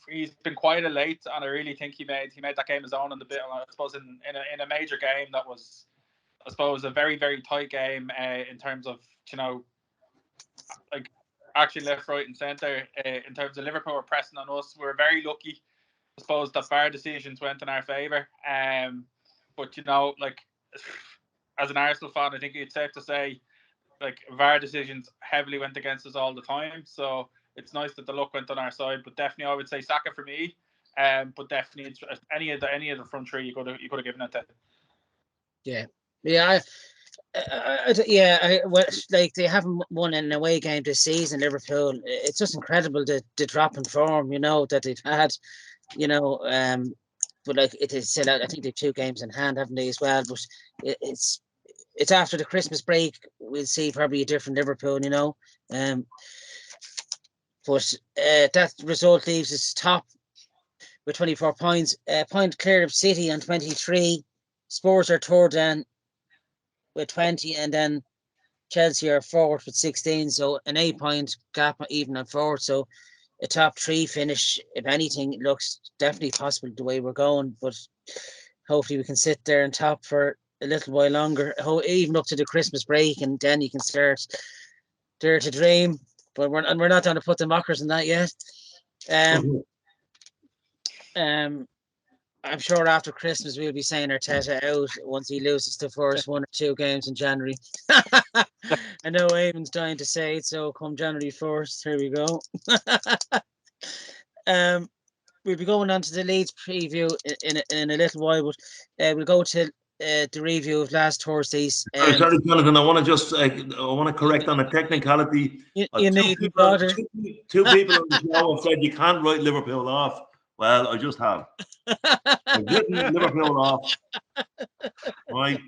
He's been quite a late, and I really think he made that game his own in the bit. I suppose in a major game that was, I suppose, a very, very tight game in terms of like actually left, right, and centre. In terms of Liverpool were pressing on us, we were very lucky. I suppose that VAR decisions went in our favour. But as an Arsenal fan, I think it's safe to say like VAR decisions heavily went against us all the time. So it's nice that the luck went on our side. But definitely, I would say Saka for me. But definitely, any of the front three you could have given it to. Yeah. Like they haven't won an away game this season, Liverpool. It's just incredible the drop in form, that they've had, but like it is still, I think they've 2 games in hand, haven't they, as well? But it's after the Christmas break, we'll see probably a different Liverpool, but that result leaves us top with 24 points, point clear of City on 23. Spurs are third then with 20, and then Chelsea are fourth with 16, so an 8-point gap even on fourth. So a top 3 finish, if anything, it looks definitely possible the way we're going. But hopefully we can sit there on top for a little while longer, even up to the Christmas break, and then you can start Dare to Dream. But we're not going to put the mockers in that yet. I'm sure after Christmas we'll be saying Arteta out once he loses the first 1 or 2 games in January. I know Eamon's dying to say it, so come January 1st, here we go. We'll be going on to the Leeds preview in a little while, but we'll go to the review of last Thursday's. Sorry, Jonathan, I want to correct on a technicality. You need two people on the show have said you can't write Liverpool off. Well, I just have. I've written Liverpool off. Right.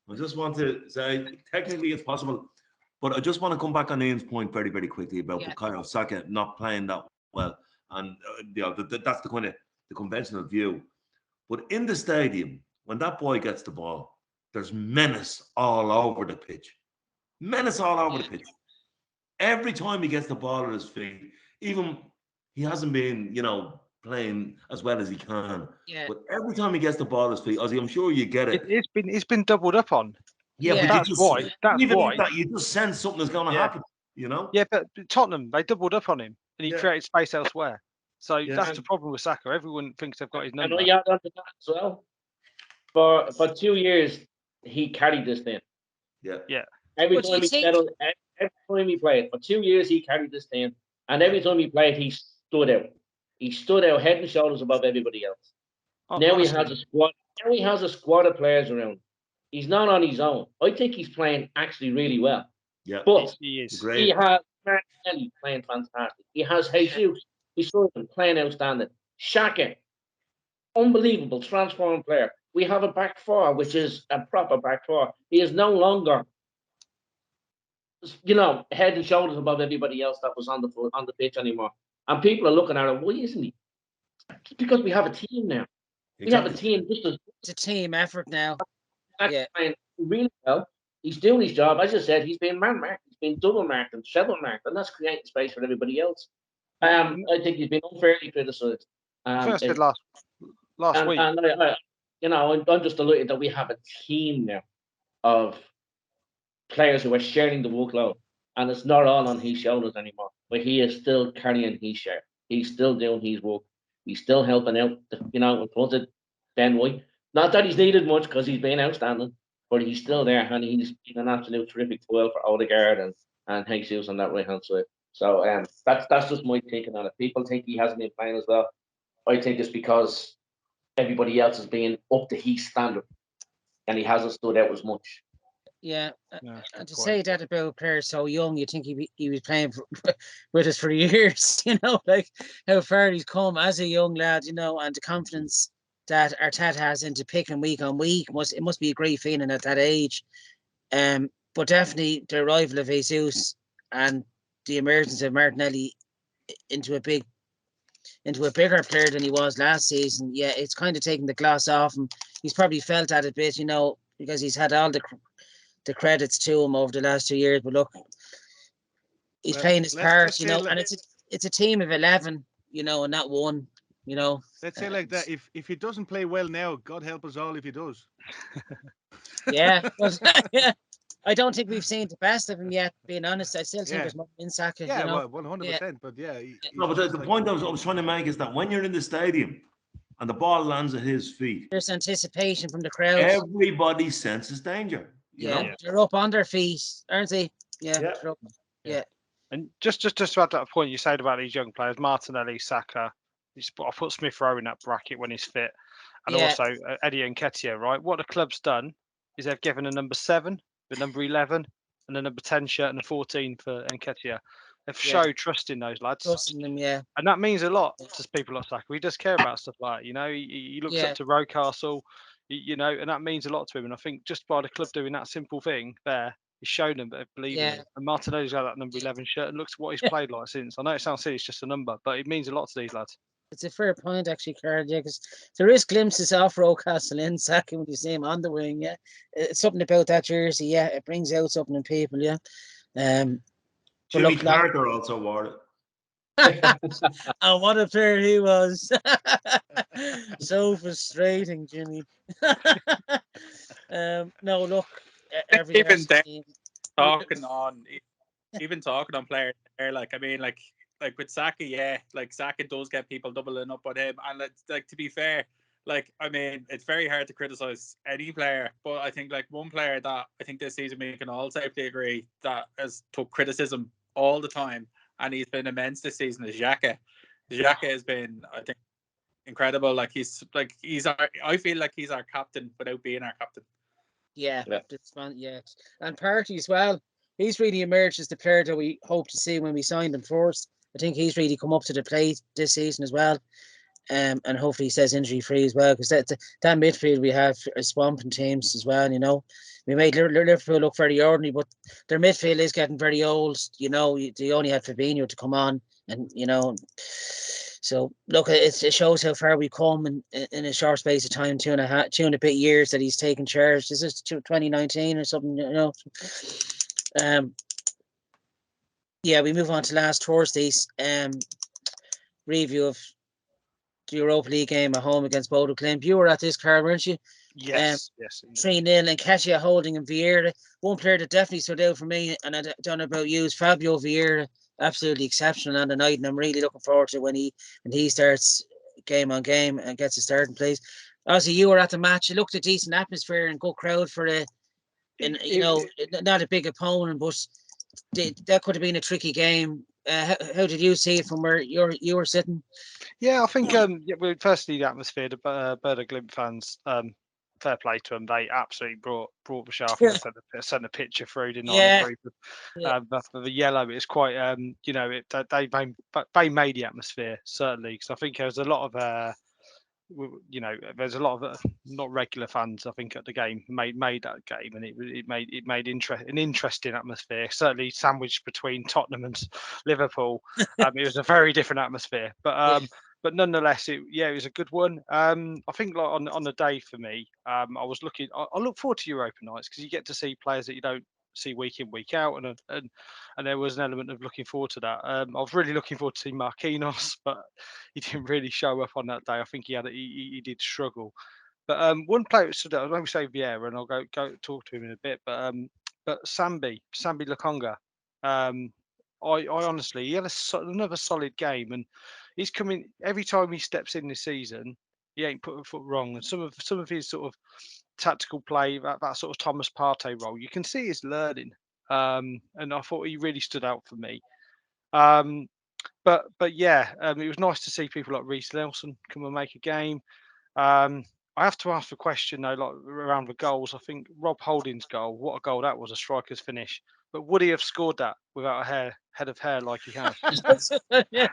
I just want to say technically it's possible, but I just want to come back on Ian's point very, very quickly about Bukayo Saka not playing that well, and that's the kind of the conventional view. But in the stadium, when that boy gets the ball, there's menace all over the pitch. Menace all over the pitch. Every time he gets the ball at his feet, even he hasn't been, playing as well as he can. Yeah. But every time he gets the ball at his feet, Ozzy, I'm sure you get it. It's been doubled up on. Yeah, but that's why. You just sense something is going to happen. Yeah, but Tottenham, they doubled up on him, and he created space elsewhere. So that's the problem with Saka. Everyone thinks they've got his number. And I add on to that as well. For 2 years, he carried this thing. Yeah. Every time he played, for 2 years he carried this team, and every time he played, he stood out. He stood out head and shoulders above everybody else. Now he has a squad. Now he has a squad of players around. He's not on his own. I think he's playing actually really well. Yeah, but he is. He has Martinelli playing fantastic. He has Jesus. He's playing outstanding. Xhaka, unbelievable, transforming player. We have a back 4, which is a proper back 4. He is no longer, head and shoulders above everybody else that was on the pitch anymore. And people are looking at him. Why isn't he? It's because we have a team now. Exactly. We have a team. It's a team effort now. Playing really well. He's doing his job. As I said, he's been man-marked. He's been double-marked and treble-marked, and that's creating space for everybody else. I think he's been unfairly criticised. First did last week. I'm just delighted that we have a team now of players who are sharing the workload, and it's not all on his shoulders anymore. But he is still carrying his share. He's still doing his work. He's still helping out, in front of Ben White. Not that he's needed much because he's been outstanding, but he's still there, and he's been an absolute terrific foil for Odegaard and Jesus on that right hand side. So that's just my thinking on it. People think he hasn't been playing as well. I think it's because everybody else has been up to his standard, and he hasn't stood out as much. Yeah, No, and to say that about a player so young, you think he was playing with us for years, like how far he's come as a young lad, and the confidence that Arteta has into picking week on week. It must be a great feeling at that age. But definitely the arrival of Jesus and the emergence of Martinelli into a bigger player than he was last season. Yeah, it's kind of taking the gloss off him. He's probably felt that a bit, because he's had all the credits to him over the last 2 years. But look, he's playing his part, and it's a team of 11, and not one, Let's say like that. If he doesn't play well now, God help us all if he does. Yeah, but yeah, I don't think we've seen the best of him yet. Being honest, I still think there's more in Saka. Yeah, well, 100%. But yeah, no. But the point I was trying to make is that when you're in the stadium and the ball lands at his feet, there's anticipation from the crowd. Everybody senses danger. You know? They're up on their feet, aren't they? Yeah. And just to add that point you said about these young players, Martinelli, Saka, I put Smith Rowe in that bracket when he's fit, and also Eddie Nketiah, right? What the club's done is they've given a number 7, the number 11, and a number 10 shirt and a 14 for Nketiah. They've showed trust in those lads. Trusting them, and that means a lot to people like Saka. He does care about stuff like that, He looks up to Rocastle, and that means a lot to him. And I think just by the club doing that simple thing there, he's shown them that they believe in him. And Martinelli's got that number 11 shirt and looks at what he's played like since. I know it sounds silly, it's just a number, but it means a lot to these lads. It's a fair point, actually, Carl, because there is glimpses of Rocastle in Saka when you see him on the wing, It's something about that jersey, it brings out something in people, Jimmy Carter also wore it. And what a player he was. So frustrating, Jimmy. No, look, even talking on players there, like with Saka, Saka does get people doubling up on him, and to be fair, it's very hard to criticize any player, but I think one player that I think this season we can all safely agree that has took criticism all the time, and he's been immense this season, is Xhaka. Xhaka has been, I think, incredible. I feel like he's our captain without being our captain. Yeah. And Partey as well. He's really emerged as the player that we hope to see when we signed him first. I think he's really come up to the plate this season as well. And hopefully he stays injury free as well, because that midfield we have is swamping teams as well. We made Liverpool look very ordinary, but their midfield is getting very old. They only had Fabinho to come on, and so look, it shows how far we've come in a short space of time. 2 and a bit years that he's taken charge. This is 2019 or something, we move on to last Thursday's review of the Europa League game at home against Bodo Glimt. You were at this, Carl, weren't you? Yes. 3-0, and Nketiah holding and Vieira. One player that definitely stood out for me, and I don't know about you, is Fabio Vieira. Absolutely exceptional on the night, and I'm really looking forward to when he starts game on game and gets a starting place. Obviously, you were at the match. It looked a decent atmosphere and good crowd for not a big opponent, but that could have been a tricky game. How did you see it from where you were sitting? Yeah, I think firstly the atmosphere, the Bodo Glimt fans, fair play to them. They absolutely brought the show. I think they sent a picture through, didn't they? The yellow is quite, they made the atmosphere, certainly, because I think there's a lot of there's a lot of not regular fans, I think, at the game made that game, and it made an interesting atmosphere, certainly sandwiched between Tottenham and Liverpool. It was a very different atmosphere, but nonetheless, it was a good one. I think on the day for me, I look forward to Europa nights, because you get to see players that you don't see week in, week out, and there was an element of looking forward to that. I was really looking forward to seeing Marquinhos, but he didn't really show up on that day. I think he did struggle. But one player that stood out, let me say Vieira, and I'll go talk to him in a bit. But Sambi Lokonga, I honestly, he had another solid game, and he's coming every time he steps in this season. He ain't put a foot wrong, and some of his sort of tactical play, that sort of Thomas Partey role, you can see he's learning. And I thought he really stood out for me. But yeah, it was nice to see people like Reece Nelson come and make a game. I have to ask the question though, like around the goals. I think Rob Holding's goal, what a goal that was, a striker's finish. But would he have scored that without a head of hair like he has? Yeah.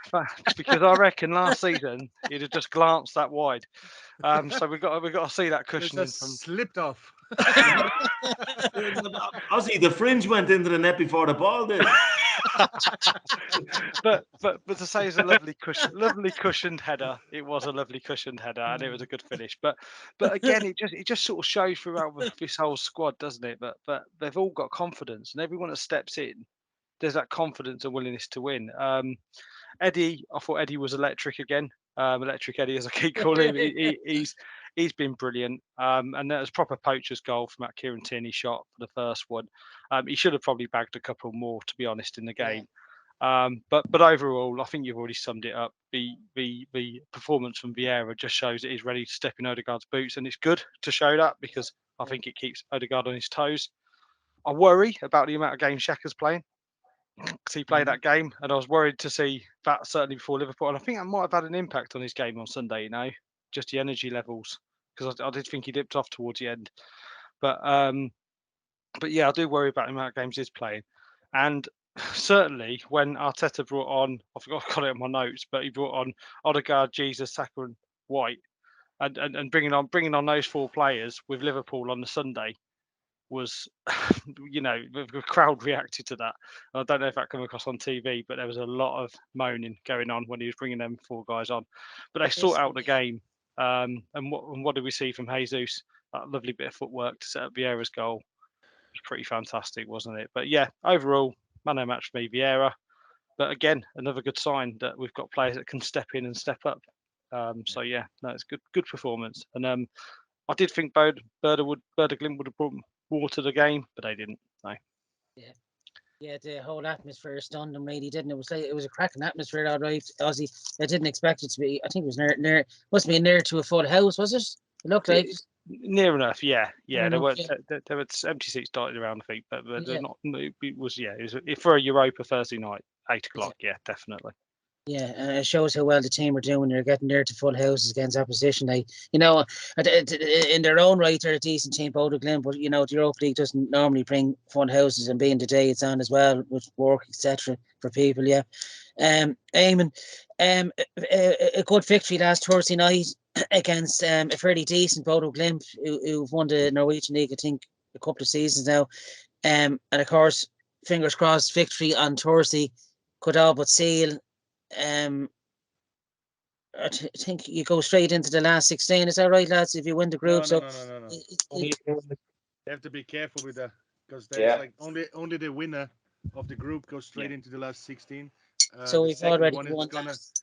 Because I reckon last season he'd have just glanced that wide. So we got to see that cushioning just from slipped off. Ozzy, the fringe went into the net before the ball did. but to say it's a lovely cushioned header, it was a lovely cushioned header, and it was a good finish. But again, it just sort of shows throughout this whole squad, doesn't it? But they've all got confidence, and everyone that steps in, there's that confidence and willingness to win. Eddie, I thought Eddie was electric again. Electric Eddie, as I keep calling him. He's been brilliant. And that was proper poacher's goal from that Kieran Tierney shot for the first one. He should have probably bagged a couple more, to be honest, in the game. But overall, I think you've already summed it up. The performance from Vieira just shows that he's ready to step in Odegaard's boots, and it's good to show that because I think it keeps Odegaard on his toes. I worry about the amount of games Xhaka's playing, because he played that game, and I was worried to see that certainly before Liverpool, and I think that might have had an impact on his game on Sunday. Just the energy levels, because I did think he dipped off towards the end. But yeah, I do worry about the amount of games he's playing, and certainly when Arteta brought on, I've got it in my notes, but he brought on Odegaard, Jesus, Saka, and White, and bringing on those four players with Liverpool on the Sunday was, the crowd reacted to that. I don't know if that came across on TV, but there was a lot of moaning going on when he was bringing them four guys on. But they sort out the game. And what did we see from Jesus? That lovely bit of footwork to set up Vieira's goal. It was pretty fantastic, wasn't it? But yeah, overall, man of the match for me, Vieira. But again, another good sign that we've got players that can step in and step up. So yeah, no, it's good performance. And I did think Bodo Glimt would have brought water the game, but they didn't. No. Yeah, the whole atmosphere stunned them really, didn't it? It was a cracking atmosphere, all right, Ozzy. I didn't expect it to be. I think it was near must be near to a full house, was it? It looked like near enough. Yeah. There were empty seats dotted around, I think, but yeah. not. It was for a Europa Thursday night, 8 o'clock. Yeah, definitely. Yeah, and it shows how well the team are doing. They're getting there to full houses against opposition. In their own right, they're a decent team, Bodo Glimt, but the Europa League doesn't normally bring full houses, and being the day it's on as well with work, etc. for people. Yeah, Eamon, a good victory last Thursday night against a fairly decent Bodo Glimt, who've won the Norwegian League, I think, a couple of seasons now. And of course, fingers crossed, victory on Thursday could all but seal. I think you go straight into the last 16. Is that right, lads? If you win the group, No. You have to be careful with that, because there's like only the winner of the group goes straight into the last 16. So we've already won.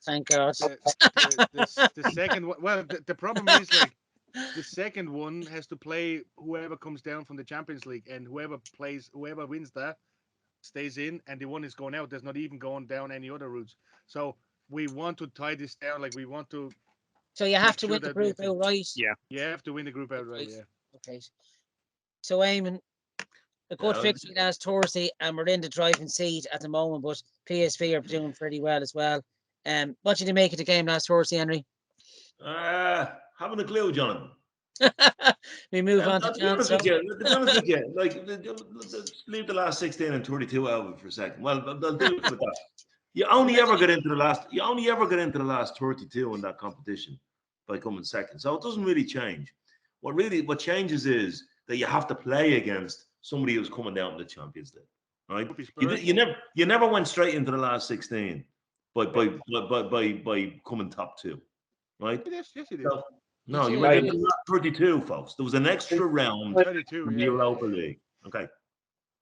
Thank God. The second one. Well, the problem is like the second one has to play whoever comes down from the Champions League, and whoever wins that stays in, and the one is going out. There's not even going down any other routes. So we want to tie this down. Like we want to. So you have to win the group outright. Yeah. You have to win the group outright. Yeah. Okay. So Eamon, a good victory last Thursday, and we're in the driving seat at the moment. But PSV are doing pretty well as well. What did you make of the game last Thursday, Henry? Haven't a clue, Jonathan. We move on to John. To be honest with you, like leave the last 16 and 32 out of it for a second. Well, I'll deal with that. You only ever get into the last 32 in that competition by coming second. So it doesn't really change. What changes is that you have to play against somebody who's coming down to the Champions League, right? You never went straight into the last 16 by coming top two, right? Yes, you did. So, no, you went into the last 32, folks. There was an extra round 32 in the Europa League. Okay.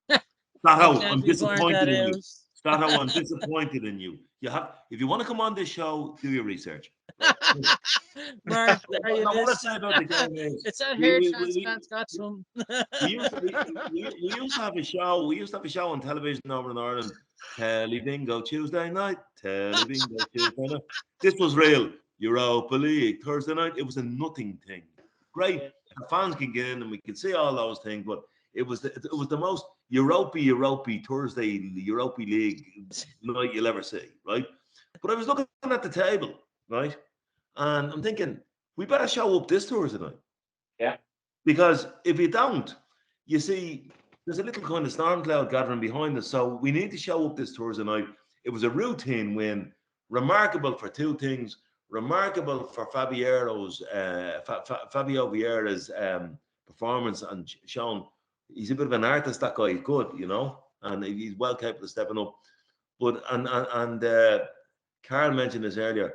That's how I'm disappointed in you. That's how I'm disappointed in you. If you want to come on this show, do your research. Mark, are you Now, what I listening? say about the game is It's that we, hair we, we, transplant got some. we used we used to have a show. We used to have a show on television over in Ireland. Telly Bingo Tuesday night. Telly Bingo Tuesday night. This was real. Europa League Thursday night. It was a nothing thing. Great. The fans can get in and we can see all those things, but it was the most Europa Thursday Europa League night you'll ever see, right? But I was looking at the table, right, and I'm thinking we better show up this Thursday night. Yeah. Because if you don't, you see, there's a little kind of storm cloud gathering behind us. So we need to show up this Thursday night. It was a routine win, remarkable for two things. Remarkable for Fabio Vieira's performance and shown he's a bit of an artist. That guy is good, you know, and he's well capable of stepping up. But and Carl mentioned this earlier.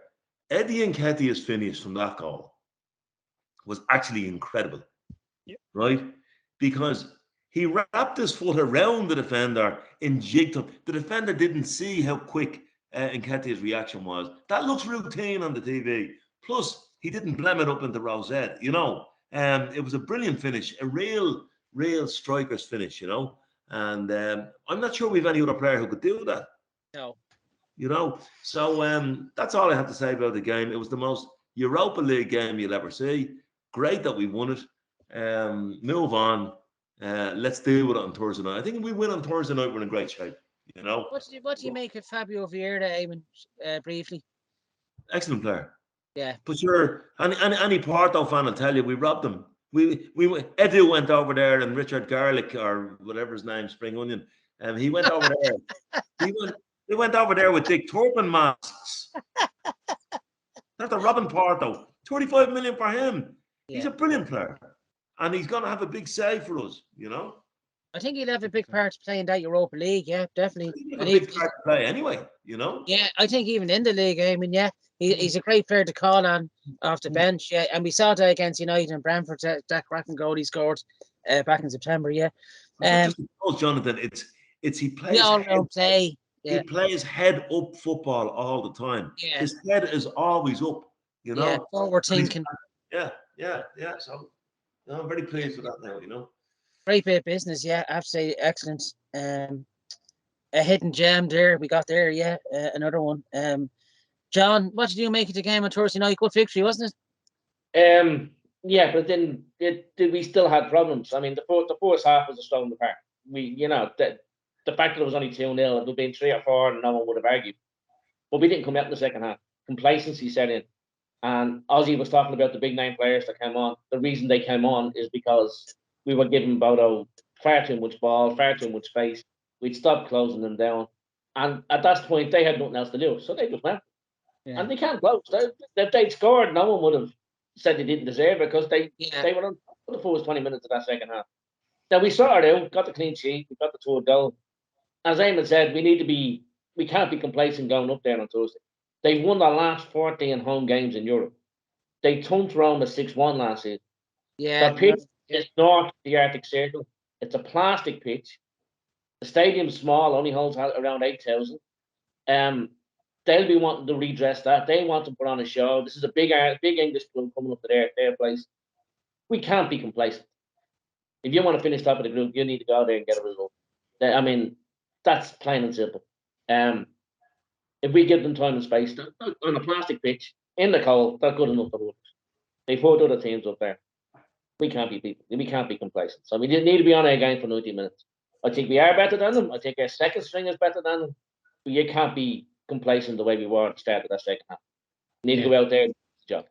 Eddie Nketiah's finish from that goal was actually incredible. Right? Because he wrapped his foot around the defender and jigged him. The defender didn't see how quick Nketiah's reaction was. That looks routine on the TV. Plus, he didn't blem it up into Rosette, you know. It was a brilliant finish, a real striker's finish, you know. And I'm not sure we've any other player who could do that. No. You know, so that's all I have to say about the game. It was the most Europa League game you'll ever see. Great that we won it. Move on. Let's deal with it on Thursday night. I think if we win on Thursday night, we're in great shape. You know. What do you make of Fabio Vieira, Eamon, briefly? Excellent player. Yeah. But sure, any Porto fan will tell you we robbed them. Edu went over there and Richard Garlick or whatever his name, Spring Onion, he went over there. He went over there with Dick Turpin masks. That's the Robin Porto. 35 million for him. Yeah. He's a brilliant player. And he's going to have a big say for us, you know? I think he'll have a big part to play in that Europa League, yeah, definitely. He'll have a big part to play anyway, you know? Yeah, I think even in the league, I mean, yeah, he's a great player to call on off the bench, yeah. And we saw that against United and Brentford, that cracking goal he scored back in September, yeah. Just Jonathan, it's he plays play. Yeah. He plays head up football all the time. Yeah. His head is always up, you know. Yeah, forward thinking. Yeah. So I'm very pleased with that now, you know. Great bit of business, yeah, absolutely excellent. A hidden gem there, we got there, yeah, another one. John, what did you make of the game on Thursday night? Good victory, wasn't it? Yeah, but then we still had problems. I mean, the first half was a stroke in the park. The fact that it was only 2-0, it would have been 3 or 4, and no one would have argued. But we didn't come out in the second half. Complacency set in. And Ozzy was talking about the big name players that came on. The reason they came on is because we were giving Bodo far too much ball, far too much space. We'd stopped closing them down. And at that point, they had nothing else to do. So they just went. Yeah. And they can't close. If they'd scored, no one would have said they didn't deserve it because they were on the first 20 minutes of that second half. Now, we sorted out, got the clean sheet, we got the third goal. As Eamon said, we can't be complacent going up there on Thursday. They've won the last 14 home games in Europe. They thumped Roma 6-1 last season. Yeah. The pitch is north of the Arctic Circle. It's a plastic pitch. The stadium's small, only holds around 8,000. They'll be wanting to redress that. They want to put on a show. This is a big English club coming up to their place. We can't be complacent. If you want to finish top of the group, you need to go there and get a result. I mean, that's plain and simple. If we give them time and space on a plastic pitch in the cold, they're good enough to hold us. They've hurt other teams up there. We can't be complacent. So we need to be on our game for 90 minutes. I think we are better than them. I think our second string is better than them. But you can't be complacent the way we were at the start of that second half. You need to go out there and do the job.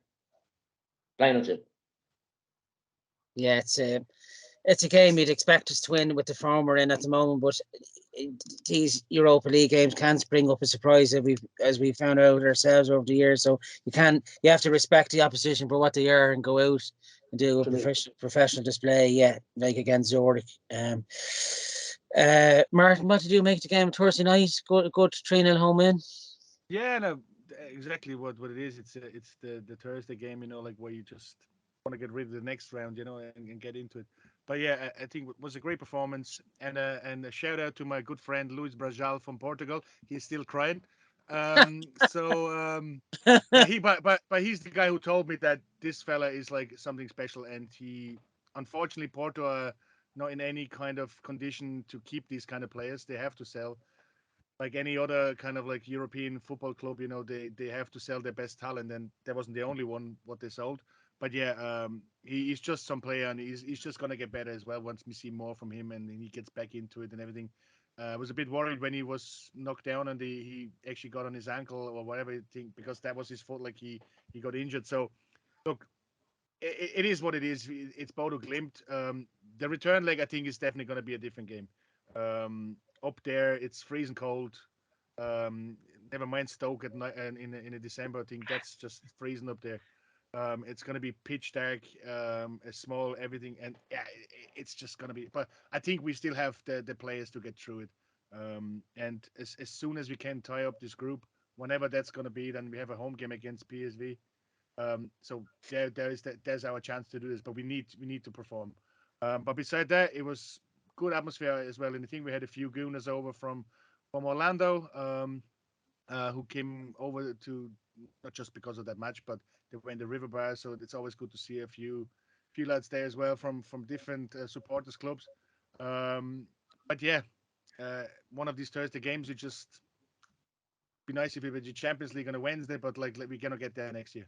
Plain and simple. Yeah, it's a game you'd expect us to win with the form we're in at the moment, but these Europa League games can spring up a surprise as we found out ourselves over the years. So you have to respect the opposition for what they are and go out and do a professional display. Yeah, like against Zurich. Martin, what did you make the game on Thursday night? Good 3-0 home win. Yeah, no, exactly what it is. It's the Thursday game, you know, like where you just want to get rid of the next round, you know, and get into it. But yeah, I think it was a great performance, and a shout out to my good friend Luis Brajal from Portugal. He's still crying. But he's the guy who told me that this fella is like something special, and he unfortunately Porto are not in any kind of condition to keep these kind of players. They have to sell. Like any other kind of like European football club, they have to sell their best talent, and that wasn't the only one what they sold. But yeah, he's just some player, and he's just gonna get better as well once we see more from him and he gets back into it and everything. I was a bit worried when he was knocked down and he actually got on his ankle or whatever thing, because that was his fault. Like he got injured. So look, it is what it is. It's Bodo Glimt. The return leg, I think, is definitely going to be a different game. Up there, it's freezing cold. Never mind Stoke at night in a December. I think that's just freezing up there. It's going to be pitch dark, a small everything, and yeah, it's just going to be. But I think we still have the players to get through it. And as soon as we can tie up this group, whenever that's going to be, then we have a home game against PSV. So there's our chance to do this, but we need to perform. But beside that, it was good atmosphere as well. And I think we had a few gooners over from Orlando, who came over to not just because of that match, but they were in the River Bar. So it's always good to see a few lads there as well from different supporters clubs. But yeah, one of these Thursday games, it just be nice if it was the Champions League on a Wednesday, but like we're gonna get there next year.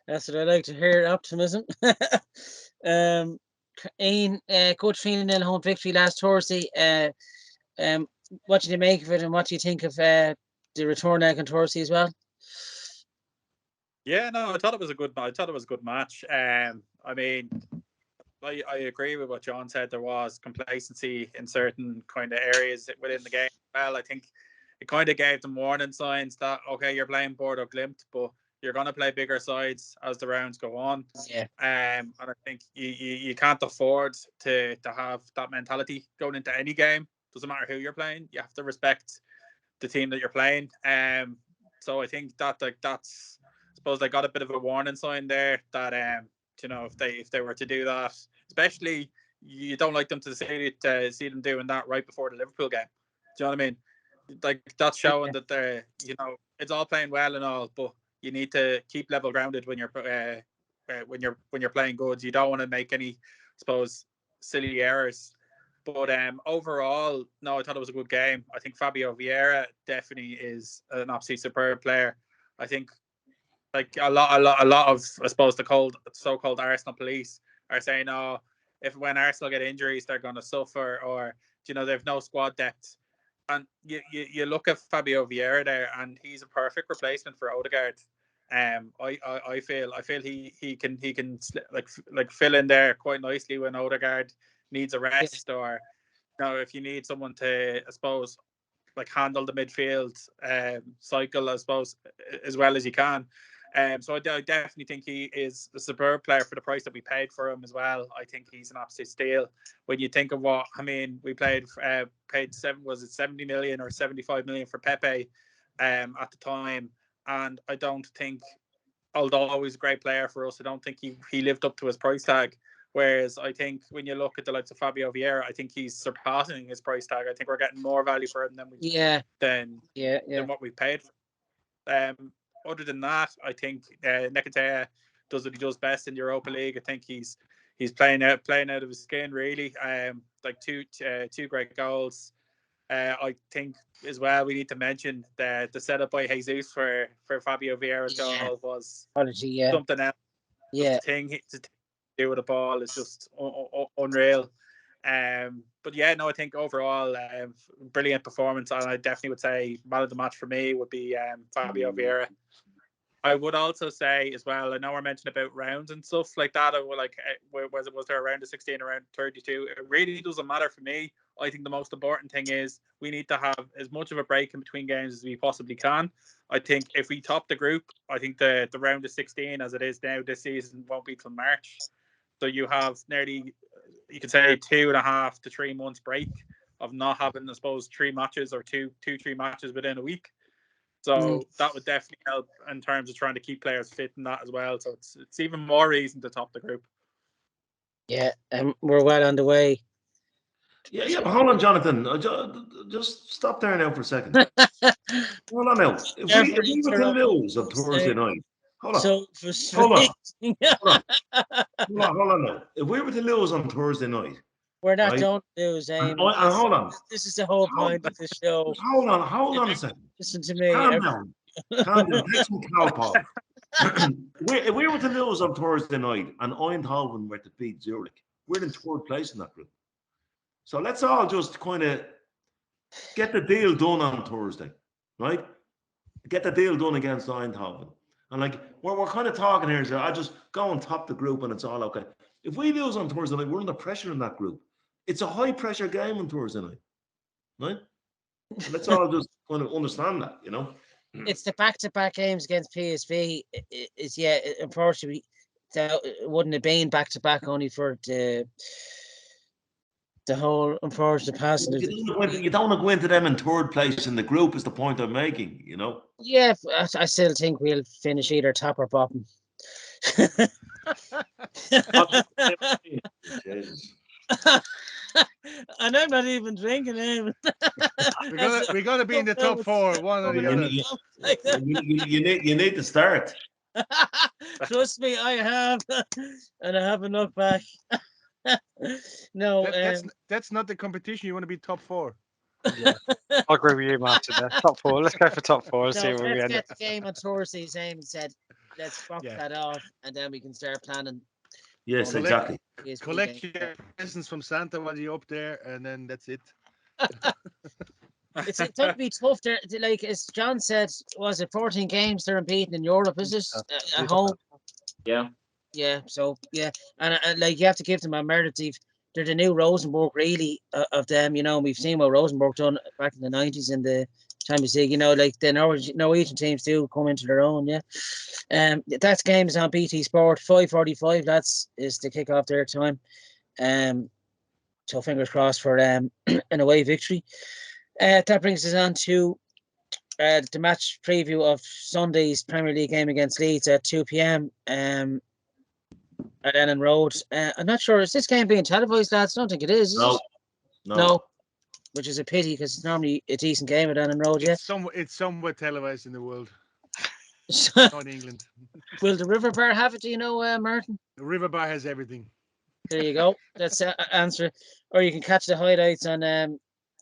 That's what I like to hear, optimism. Ian, good 3-0 home victory last Thursday. What did you make of it, and what do you think of the return leg on Thursday as well? Yeah, no, I thought it was a good match. I mean, I agree with what John said. There was complacency in certain kind of areas within the game. Well, I think it kind of gave them warning signs that, okay, you're playing Bodo Glimt, but you're going to play bigger sides as the rounds go on. Yeah. And I think you can't afford to have that mentality going into any game. Doesn't matter who you're playing. You have to respect the team that you're playing. So I think that that's, I suppose they got a bit of a warning sign there that if they were to do that, especially you don't like them to see them doing that right before the Liverpool game. Do you know what I mean? Like that's showing that they're it's all playing well and all, but you need to keep level grounded when you're playing good. You don't want to make any, I suppose, silly errors. But overall, no, I thought it was a good game. I think Fabio Vieira definitely is an absolutely superb player. I think like a lot of, I suppose, the so-called Arsenal police are saying, oh, when Arsenal get injuries, they're going to suffer, or they've no squad depth. And you look at Fabio Vieira there, and he's a perfect replacement for Odegaard. I feel he can like fill in there quite nicely when Odegaard needs a rest, or if you need someone to, I suppose, like handle the midfield cycle, I suppose, as well as you can. So I definitely think he is a superb player for the price that we paid for him as well. I think he's an absolute steal. When you think of we paid 70 million or 75 million for Pepe at the time, and I don't think, although he's a great player for us, I don't think he lived up to his price tag. Whereas I think when you look at the likes of Fabio Vieira, I think he's surpassing his price tag. I think we're getting more value for him than what we paid for. Other than that, I think Nketiah does what he does best in the Europa League. I think he's playing out of his skin, really. Like two great goals. I think as well we need to mention the setup by Jesus for Fabio Vieira's goal was something else. Yeah. To do with the ball is just unreal. But yeah, no, I think overall brilliant performance, and I definitely would say man of the match for me would be Fabio Vieira. I would also say as well, I know we're mentioning about rounds and stuff like that. Was there a round of 16, around 32? It really doesn't matter for me. I think the most important thing is we need to have as much of a break in between games as we possibly can. I think if we top the group, I think the round of 16 as it is now this season won't be till March. So you have nearly, you could say, 2.5 to 3 months break of not having, I suppose, 3 matches or 3 matches within a week. So that would definitely help in terms of trying to keep players fit in that as well. So it's even more reason to top the group. Yeah, we're well on the way Yeah, but hold on, Jonathan. Just stop there now for a second. Hold on now. If we were to lose on Thursday night, hold on. So Hold on. frustrating. Hold on now. If we were to lose on Thursday night, We're not right? don't lose, And Eamon. hold on. This is the whole point of the show. Hold on a second. Listen to me. Calm down. Take some Calpol. If we were to lose on Thursday night and Eindhoven were to beat Zurich, we're in third place in that group. So let's all just kind of get the deal done on Thursday, right? Get the deal done against Eindhoven. And like we're kind of talking here, so I just go and top the group and it's all okay. If we lose on Thursday night, we're under pressure in that group. It's a high pressure game on Thursday night, right? And let's all just kind of understand that, you know. It's the back-to-back games against PSV. Unfortunately, it wouldn't have been back-to-back only for the whole unfortunate passing. You don't want to go into them in third place in the group is the point I'm making, you know. Yeah, I still think we'll finish either top or bottom. And I'm not even drinking him. We're gonna be in the top four, one or the other. You need to start. Trust me, I have, and I have enough back. No, that's not the competition. You want to be top four. Yeah, I agree with you, Martin. There. Top four. Let's go for top four and see where we end up. Let's get the game on Thursday. Eamon said, let's box that off, and then we can start planning. Yes, exactly. Collect your presents from Santa while you're up there, and then that's it. It's going to be tough there. Like as John said, was it 14 games they're unbeaten in Europe? Is this at home? Yeah. Yeah. So yeah, and like you have to give them a merit. They're the new Rosenborg, really, of them. You know, we've seen what Rosenborg done back in the 90s in the Champions League. You know, like the Norwegian teams do come into their own. Yeah. That game is on BT Sport 5:45. That's is the kick off their time. So fingers crossed for an away victory. That brings us on to the match preview of Sunday's Premier League game against Leeds at 2 p.m. At Ellen Road. I'm not sure, is this game being televised, lads? I don't think it is. No. Which is a pity because it's normally a decent game at Ellen Road. It's somewhat televised in the world. Not in England. Will the River Bar have it? Do you know, Martin? The River Bar has everything. There you go. That's answer. Or you can catch the highlights on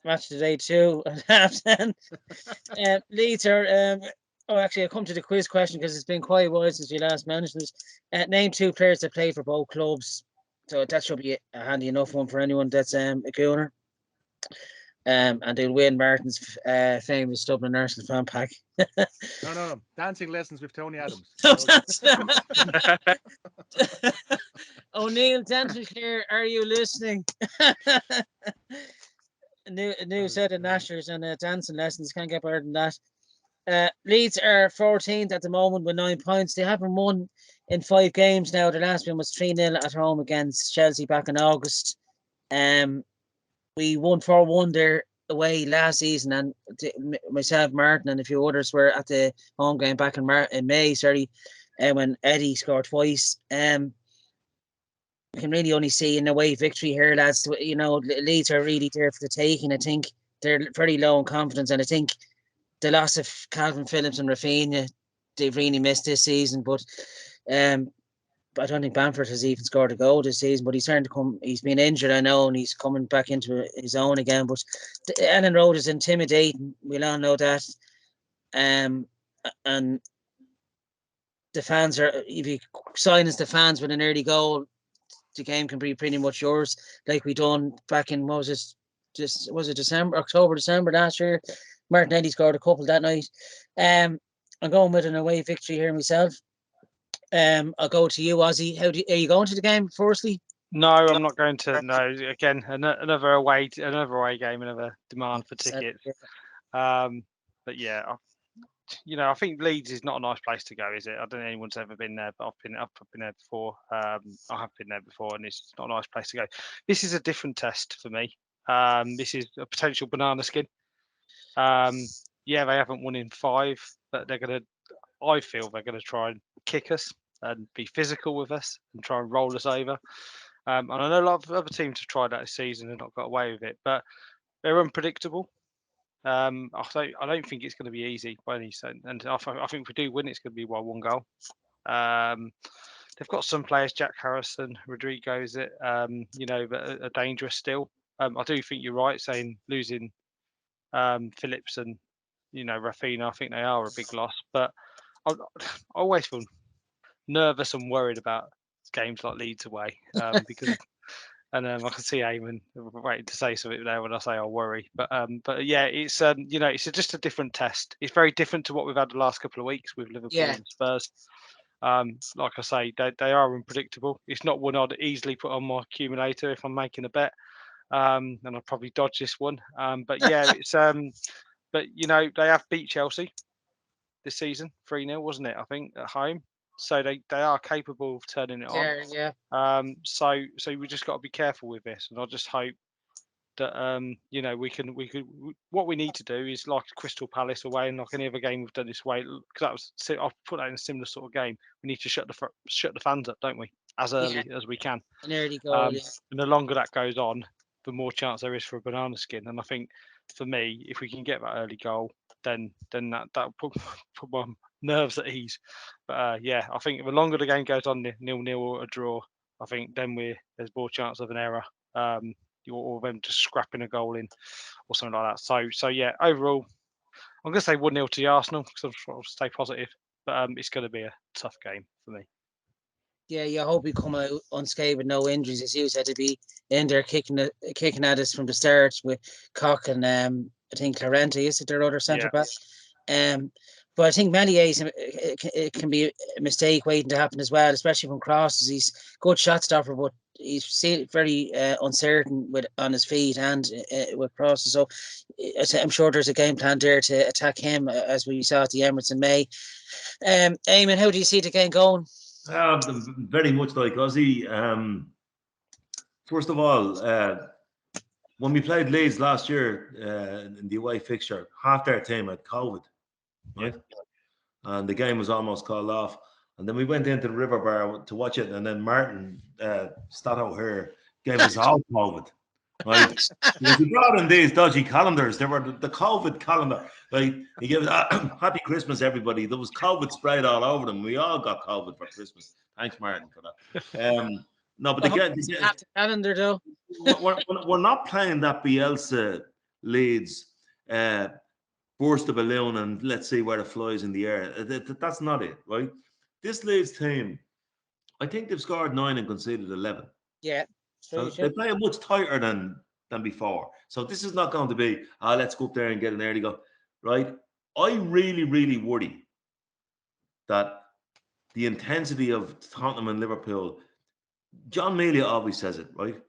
Match Today too at 10:30. Leeds are. Actually, I'll come to the quiz question because it's been quite a while since we last mentioned this. Name two players that played for both clubs. So that should be a handy enough one for anyone that's a gooner. And they'll win Martin's famous Dublin Arsenal fan pack. No. Dancing lessons with Tony Adams. O'Neill Dentalcare, are you listening? A new set of Nashers and dancing lessons. Can't get better than that. Leeds are 14th at the moment with 9 points. They haven't won in 5 games now. The last one was 3-0 at home against Chelsea back in August. We won 4-1 there away last season, and myself, Martin, and a few others were at the home game back in May. When Eddie scored twice. We can really only see an away victory here, lads. You know, Leeds are really there for the taking. I think they're very low in confidence, and I think the loss of Calvin Phillips and Rafinha, they've really missed this season. But I don't think Bamford has even scored a goal this season. But he's starting to come. He's been injured, I know, and he's coming back into his own again. But Ellen Road is intimidating. We all know that. And the fans are. If you silence the fans with an early goal, the game can be pretty much yours, like we done back in October, December last year. Martinelli scored a couple that night. I'm going with an away victory here myself. I'll go to you, Ozzy. Are you going to the game firstly? No, I'm not going to. No, again, another away game, another demand for tickets. But yeah, I think Leeds is not a nice place to go, is it? I don't know anyone's ever been there, but I've been there before. I have been there before, and it's not a nice place to go. This is a different test for me. This is a potential banana skin. They haven't won in 5, but I feel they're gonna try and kick us and be physical with us and try and roll us over. And I know a lot of other teams have tried that this season and not got away with it, but they're unpredictable. I don't think it's going to be easy by any sense, and I think if we do win, it's going to be by 1 goal. They've got some players, Jack Harrison, Rodrigo, is it? But are dangerous still. I do think you're right saying losing Phillips and Rafinha. I think they are a big loss, but I always feel nervous and worried about games like Leeds away because. And I can see Eamon waiting to say something there when I say I worry. But yeah, it's it's just a different test. It's very different to what we've had the last couple of weeks with Liverpool and Spurs. Like I say, they are unpredictable. It's not one I'd easily put on my accumulator if I'm making a bet. And I'll probably dodge this one. But yeah, it's but they have beat Chelsea this season 3-0, wasn't it? I think at home. So they are capable of turning it on. Yeah. So we just got to be careful with this, and I just hope that we can what we need to do is like Crystal Palace away and like any other game we've done this way, because I'll put that in a similar sort of game. We need to shut the fans up, don't we, as early as we can. An early goal. And the longer that goes on, the more chance there is for a banana skin. And I think for me, if we can get that early goal, then that put my nerves at ease. But yeah, I think the longer the game goes on, 0-0 or a draw, I think then there's more chance of an error, or them just scrapping a goal in or something like that. So yeah, overall, I'm going to say 1-0 to the Arsenal because I'll stay positive. But it's going to be a tough game for me. Yeah, I hope we come out unscathed with no injuries. As you said, to be in there kicking at us from the start with Koch and I think Llorente is their other centre back. But I think Melier it can be a mistake waiting to happen as well, especially from crosses. He's good shot stopper, but he's very uncertain on his feet and with crosses. So I'm sure there's a game plan there to attack him, as we saw at the Emirates in May. Eamon, how do you see the game going? Very much like Ozzy. First of all, when we played Leeds last year in the away fixture, half their team had COVID, right? And the game was almost called off. And then we went into the River Bar to watch it, and then Martin Stato here gave us all COVID, right? Because he brought in these dodgy calendars. They were the COVID calendar. Like he gave us Happy Christmas, everybody. There was COVID sprayed all over them. We all got COVID for Christmas. Thanks, Martin, for that. No, but the calendar though. we're not playing that Bielsa Leeds burst the balloon and let's see where it flies in the air. That's not it, right? This Leeds team, I think they've scored 9 and conceded 11. Yeah. So they play much tighter than before. So this is not going to be, let's go up there and get an early goal, right? I really, really worry that the intensity of Tottenham and Liverpool, John Melia always says it, right?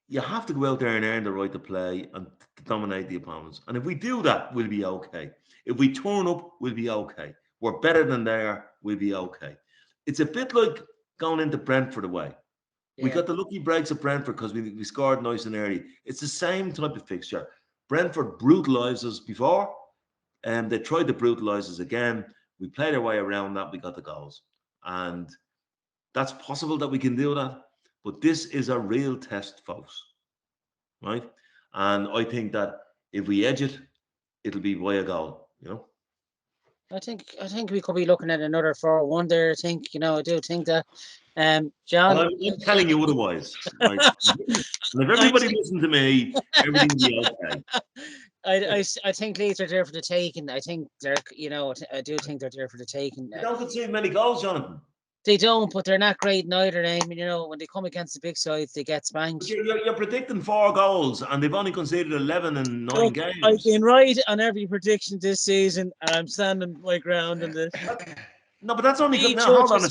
You have to go out there and earn the right to play and to dominate the opponents. And if we do that, we'll be okay. If we turn up, we'll be okay. We're better than they are, we'll be okay. It's a bit like going into Brentford away. Yeah. We got the lucky breaks at Brentford because we scored nice and early. It's the same type of fixture. Brentford brutalised us before, and they tried to brutalise us again. We played our way around that. We got the goals. And that's possible that we can do that. But this is a real test, folks, right? And I think that if we edge it, it'll be by a goal, I think we could be looking at another 4-1 there. I think, I do think that. John, well, I'm telling you otherwise. Right? And if everybody listen to me, everything will be okay. I think Leeds are there for the taking. I think they're, I do think they're there for the taking. They don't concede many goals, Jonathan. They don't, but they're not great neither. When they come against the big sides, they get spanked. You're predicting 4 goals, and they've only conceded 11 in 9 games. I've been right on every prediction this season, and I'm standing my ground on this. No, but that's only because now. Hold on a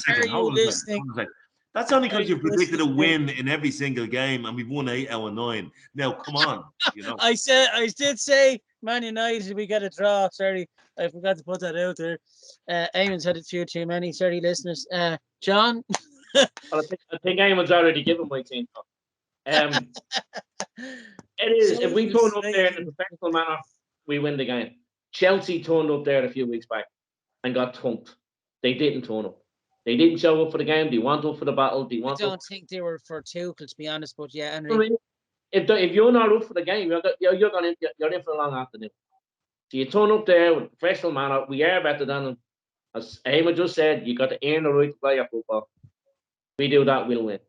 second. That's only because you've predicted a win in every single game, and we've won 8 out of 9. Now, come on. I did say Man United, we get a draw. Sorry, I forgot to put that out there. Eamon's had a few too many. Sorry, listeners. John? Well, I think Eamon's already given my team. It is. If we turn up there in a professional manner, we win the game. Chelsea turned up there a few weeks back and got thumped. They didn't turn up. They didn't show up for the game. They want up for the battle. They I want don't up. think they were for Tuchel, to be honest. But yeah, I Henry. mean, if you're not up for the game, you're in for a long afternoon. So you turn up there with a professional manner. We are better than them. As Eamon just said, you got to earn the right to play your football. We do that, we'll win.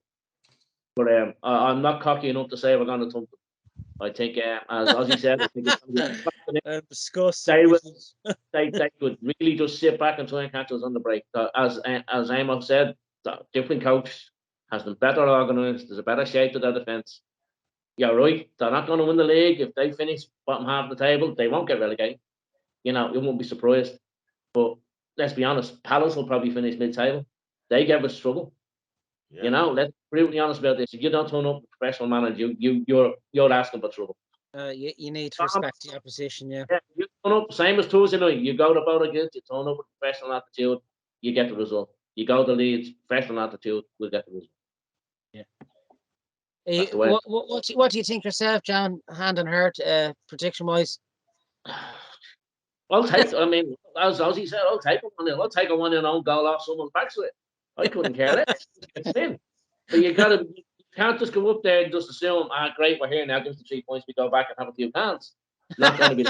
But I'm not cocky enough to say we're going to thump them. I think, as Ozzy said, I think it's going to be disgusting. They could really just sit back and try and catch us on the break. As Eamon said, the different coach has them better organised. There's a better shape to their defence. You're right. They're not going to win the league. If they finish bottom half of the table, they won't get relegated. You won't be surprised. But let's be honest, Palace will probably finish mid-table. They gave us trouble. Yeah. Let's be brutally honest about this. If you don't turn up a professional manager, you're asking for trouble. You need to respect the opposition, yeah. You turn up, same as Tuesday night. You go to Bodo, you turn up with professional attitude, you get the result. You go to Leeds, professional attitude, we'll get the result. Yeah. What do you think yourself, John, hand on heart, prediction-wise? I'll take, as Ozzy said, I'll take a 1-0. I'll take a 1-0 own goal off someone's backside. I couldn't care less. But you can't just go up there and just assume, great, we're here now, give us the 3 points, we go back and have a few cans. Not going to be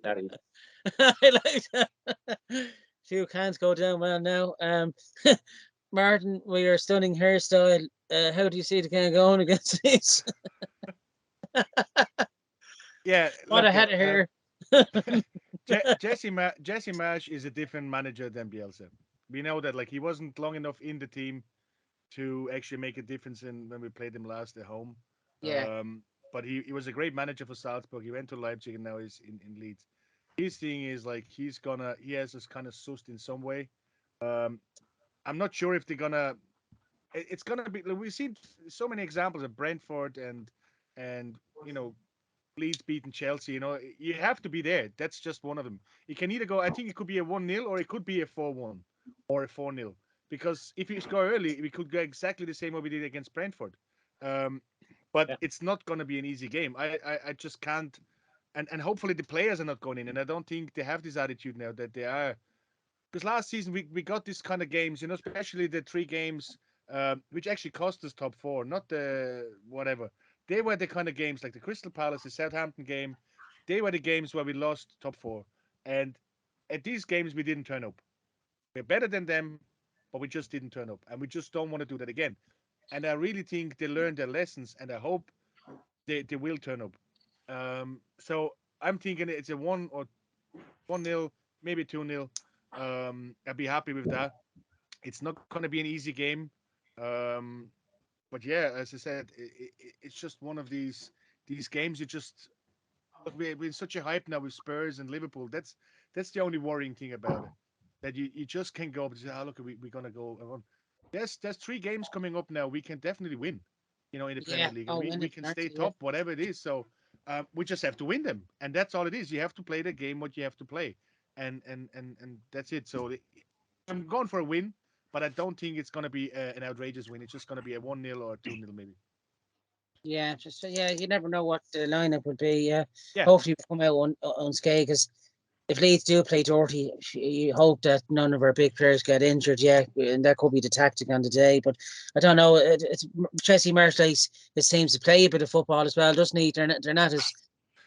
that easy. I like that. Few cans go down well now. Martin, with your stunning hairstyle, how do you see the game going against Leeds? Yeah, what a head of hair. Jesse Marsch is a different manager than Bielsa. We know that, he wasn't long enough in the team to actually make a difference when we played him last at home. Yeah. But he was a great manager for Salzburg. He went to Leipzig and now he's in Leeds. His thing is he has us kind of sussed in some way. I'm not sure if they're gonna. It's gonna be. We've seen so many examples of Brentford and Leeds beating Chelsea. You have to be there. That's just one of them. It can either go. I think it could be a 1-0 or it could be a 4-1 or a 4-0. Because if you score early, we could go exactly the same way we did against Brentford. But it's not going to be an easy game. I just can't. And hopefully the players are not going in. And I don't think they have this attitude now that they are. Because last season we got this kind of games, especially the 3 games which actually cost us top 4, not the whatever. They were the kind of games like the Crystal Palace, the Southampton game. They were the games where we lost top 4. And at these games, we didn't turn up. We're better than them, but we just didn't turn up. And we just don't want to do that again. And I really think they learned their lessons, and I hope they will turn up. So I'm thinking it's a 1-0, maybe 2-0. I'd be happy with that. It's not going to be an easy game. But yeah, as I said, it's just one of these games. We're in such a hype now with Spurs and Liverpool. That's the only worrying thing about it. That you just can't go up and say, look, we're gonna go. There's 3 games coming up now. We can definitely win, in the Premier League. And we can stay top, whatever it is. So we just have to win them, and that's all it is. You have to play the game what you have to play, and that's it. So I'm going for a win. But I don't think it's going to be an outrageous win. It's just going to be a 1-0 or 2-0 maybe. Yeah, you never know what the lineup would be. Yeah. Hopefully we come out unscathed, because if Leeds do play dirty, you hope that none of our big players get injured. Yeah, and that could be the tactic on the day. But I don't know. It's Jesse Marsch, it seems to play a bit of football as well, doesn't he? They're not as.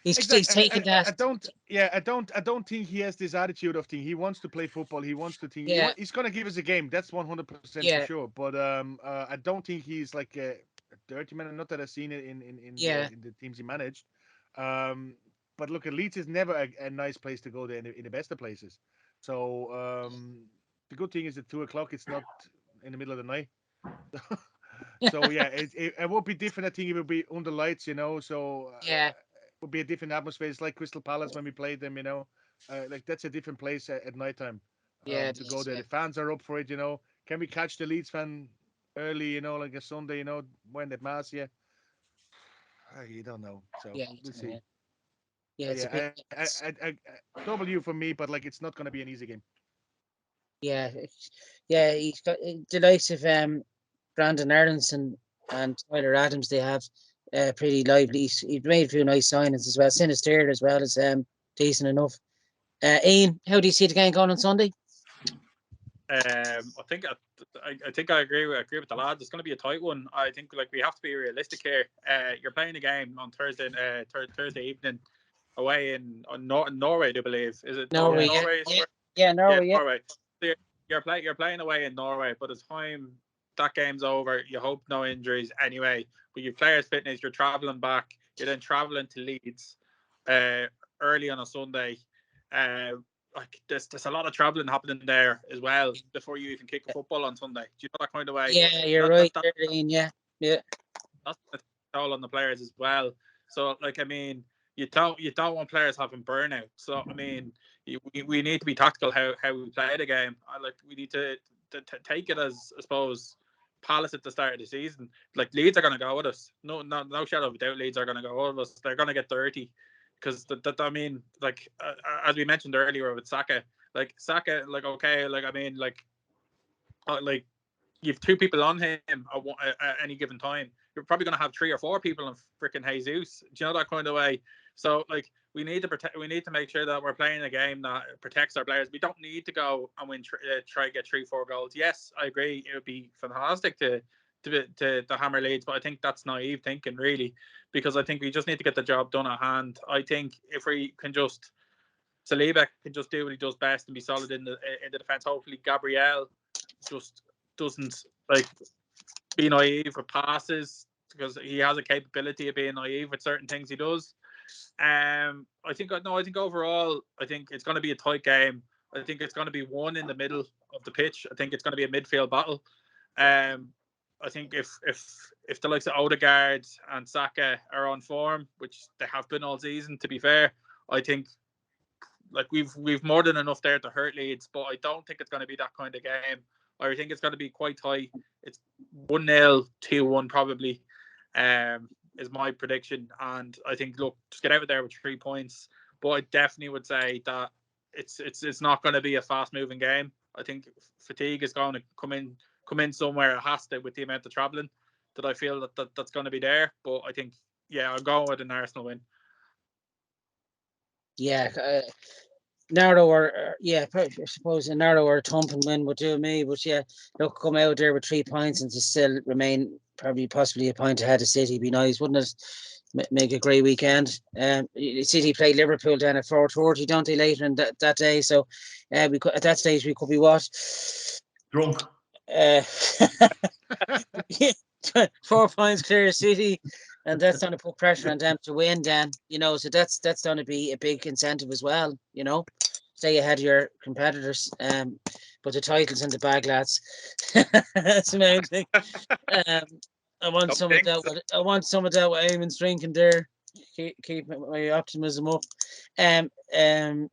He's taking that. I don't think he has this attitude of thing. He wants to play football. He wants to think. Yeah. He's gonna give us a game. That's 100% for sure. But I don't think he's like a dirty man. Not that I've seen it in the teams he managed. But look, Leeds is never a nice place to go there in the best of places. So the good thing is at 2:00, it's not in the middle of the night. So yeah, it would be different. I think it would be under lights, So would be a different atmosphere. It's like Crystal Palace when we played them, like that's a different place at nighttime. To go there. The fans are up for it, Can we catch the Leeds fan early, like a Sunday, when at mass? Yeah, you don't know. So we'll see. W for me, but like it's not going to be an easy game. Yeah, he's got decisive. Brandon Aronson and Tyler Adams. They have pretty lively. He's made a few nice signings as well. Sinister as well as decent enough. Ian, how do you see the game going on Sunday? I think I agree with the lads. It's going to be a tight one. I think like we have to be realistic here. You're playing a game on Thursday evening away in Norway, I do believe. Is it Norway? Norway? Yeah, Norway. Yeah. Norway. So you're playing away in Norway, but as time that game's over, you hope no injuries anyway. But your players' fitness, you're traveling back. You're then traveling to Leeds early on a Sunday. Like there's a lot of traveling happening there as well before you even kick a football on Sunday. Do you know that kind of way? Yeah, you're right, Dean. Yeah. That's a toll on the players as well. So like I mean, you don't want players having burnout. So I mean, we need to be tactical how we play the game. We need to take it as, I suppose, Palace at the start of the season. Like Leeds are going to go with us. No shadow of a doubt. Leeds are going to go with us. They're going to get 30 because I mean, like as we mentioned earlier with Saka, like okay, like I mean, like you've two people on him at any given time. You're probably going to have 3 or 4 people on freaking Jesus. Do you know that kind of way? So like we need to protect. We need to make sure that we're playing a game that protects our players. We don't need to go and win. Try to get 3-4 goals. Yes, I agree. It would be fantastic to hammer Leeds, but I think that's naive thinking, really, because I think we just need to get the job done at hand. I think if we can just Saliba can just do what he does best and be solid in the defense. Hopefully, Gabriel just doesn't like be naive with passes because he has a capability of being naive with certain things he does. I think overall, I think it's going to be a tight game. I think it's going to be one in the middle of the pitch. I think it's going to be a midfield battle. I think if the likes of Odegaard and Saka are on form, which they have been all season, to be fair, I think like we've more than enough there to hurt Leeds, but I don't think it's going to be that kind of game. I think it's going to be quite tight. It's 1-0, 2-1 probably, is my prediction. And I think, look, just get out of there with 3 points. But I definitely would say that it's not going to be a fast moving game. I think fatigue is going to come in somewhere. It has to, with the amount of travelling that I feel that's going to be there. But I think, yeah, I'm going with an Arsenal win. Yeah, narrower, I suppose a narrower thumping win would do me. But yeah, look, come out there with 3 points and to still remain possibly a point ahead of City be nice, wouldn't it? Make a great weekend. City play Liverpool then at 4:30, don't they, later in that day? So we could, at that stage we could be what? Drunk. 4 points clear of City, and that's going to put pressure on them to win. Then so that's going to be a big incentive as well. Stay ahead of your competitors. But the title's in the bag, lads. That's the main thing. I want some of that. I want some of that. What Eamon's drinking there. Keep my optimism up. A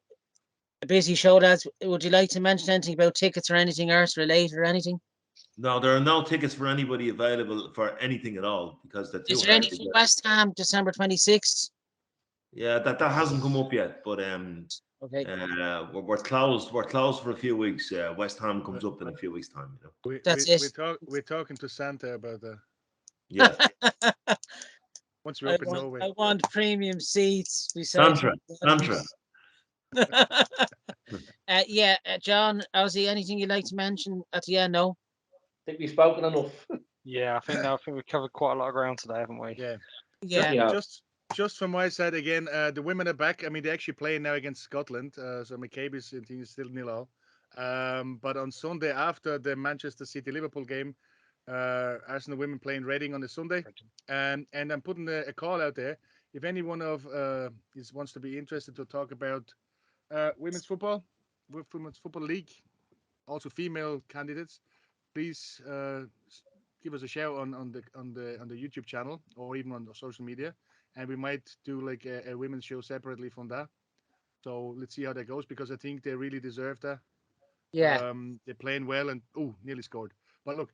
busy show, lads. Would you like to mention anything about tickets or anything else related or anything? No, there are no tickets for anybody available for anything at all because they're too Is there hard any to for get. West Ham, December 26th? Yeah, that hasn't come up yet, but Okay. we're closed. We're closed for a few weeks. West Ham comes up in a few weeks' time. That's it. We're talking to Santa about that. Yeah. Once we open Norway. I want premium seats. Santra. John, Ozzy, anything you'd like to mention at the end? No? I think we've spoken enough. Yeah, I think we've covered quite a lot of ground today, haven't we? Yeah. Just from my side again, the women are back. I mean, they're actually playing now against Scotland. So McCabe's team is still 0-0. But on Sunday after the Manchester City Liverpool game, Arsenal women playing Reading on a Sunday, and I'm putting a call out there. If anyone wants to be interested to talk about women's football league, also female candidates, please give us a shout on the YouTube channel or even on the social media, and we might do like a women's show separately from that. So let's see how that goes, because I think they really deserve that. Yeah. They're playing well and nearly scored. But look,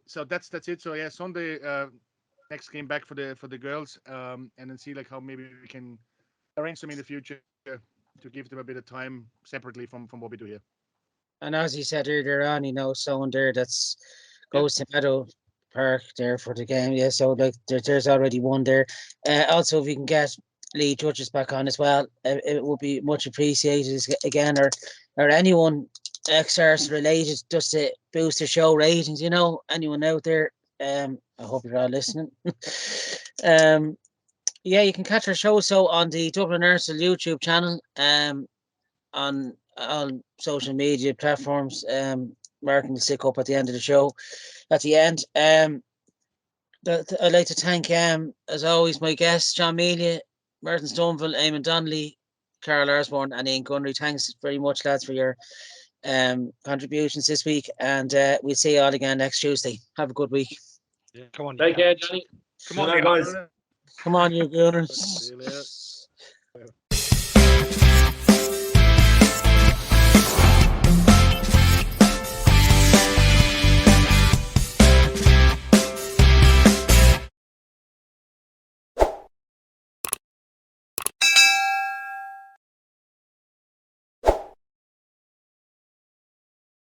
so that's it. So yeah, Sunday next game back for the girls, and then see like how maybe we can arrange them in the future to give them a bit of time separately from what we do here. And as he said earlier on, someone there that's goes to Meadow Park there for the game. Yeah, so like there's already one there. Also, if we can get Lee Judges back on as well, it would be much appreciated again, or anyone X-Arse related, just to boost the show ratings. You know, anyone out there? I hope you're all listening. Yeah, you can catch our show on the Dublin Arsenal YouTube channel. On all social media platforms. Martin will stick up at the end of the show. At the end, I'd like to thank, as always, my guests, John Melia, Martin Stoneville, Eamon Donnelly, Carl Arsborn, and Ian Gunry. Thanks very much, lads, for your contributions this week. And we'll see you all again next Tuesday. Have a good week. Yeah, come on. Take care, Johnny. Come on, Good night, you guys. Come on, you Gunners. See you later.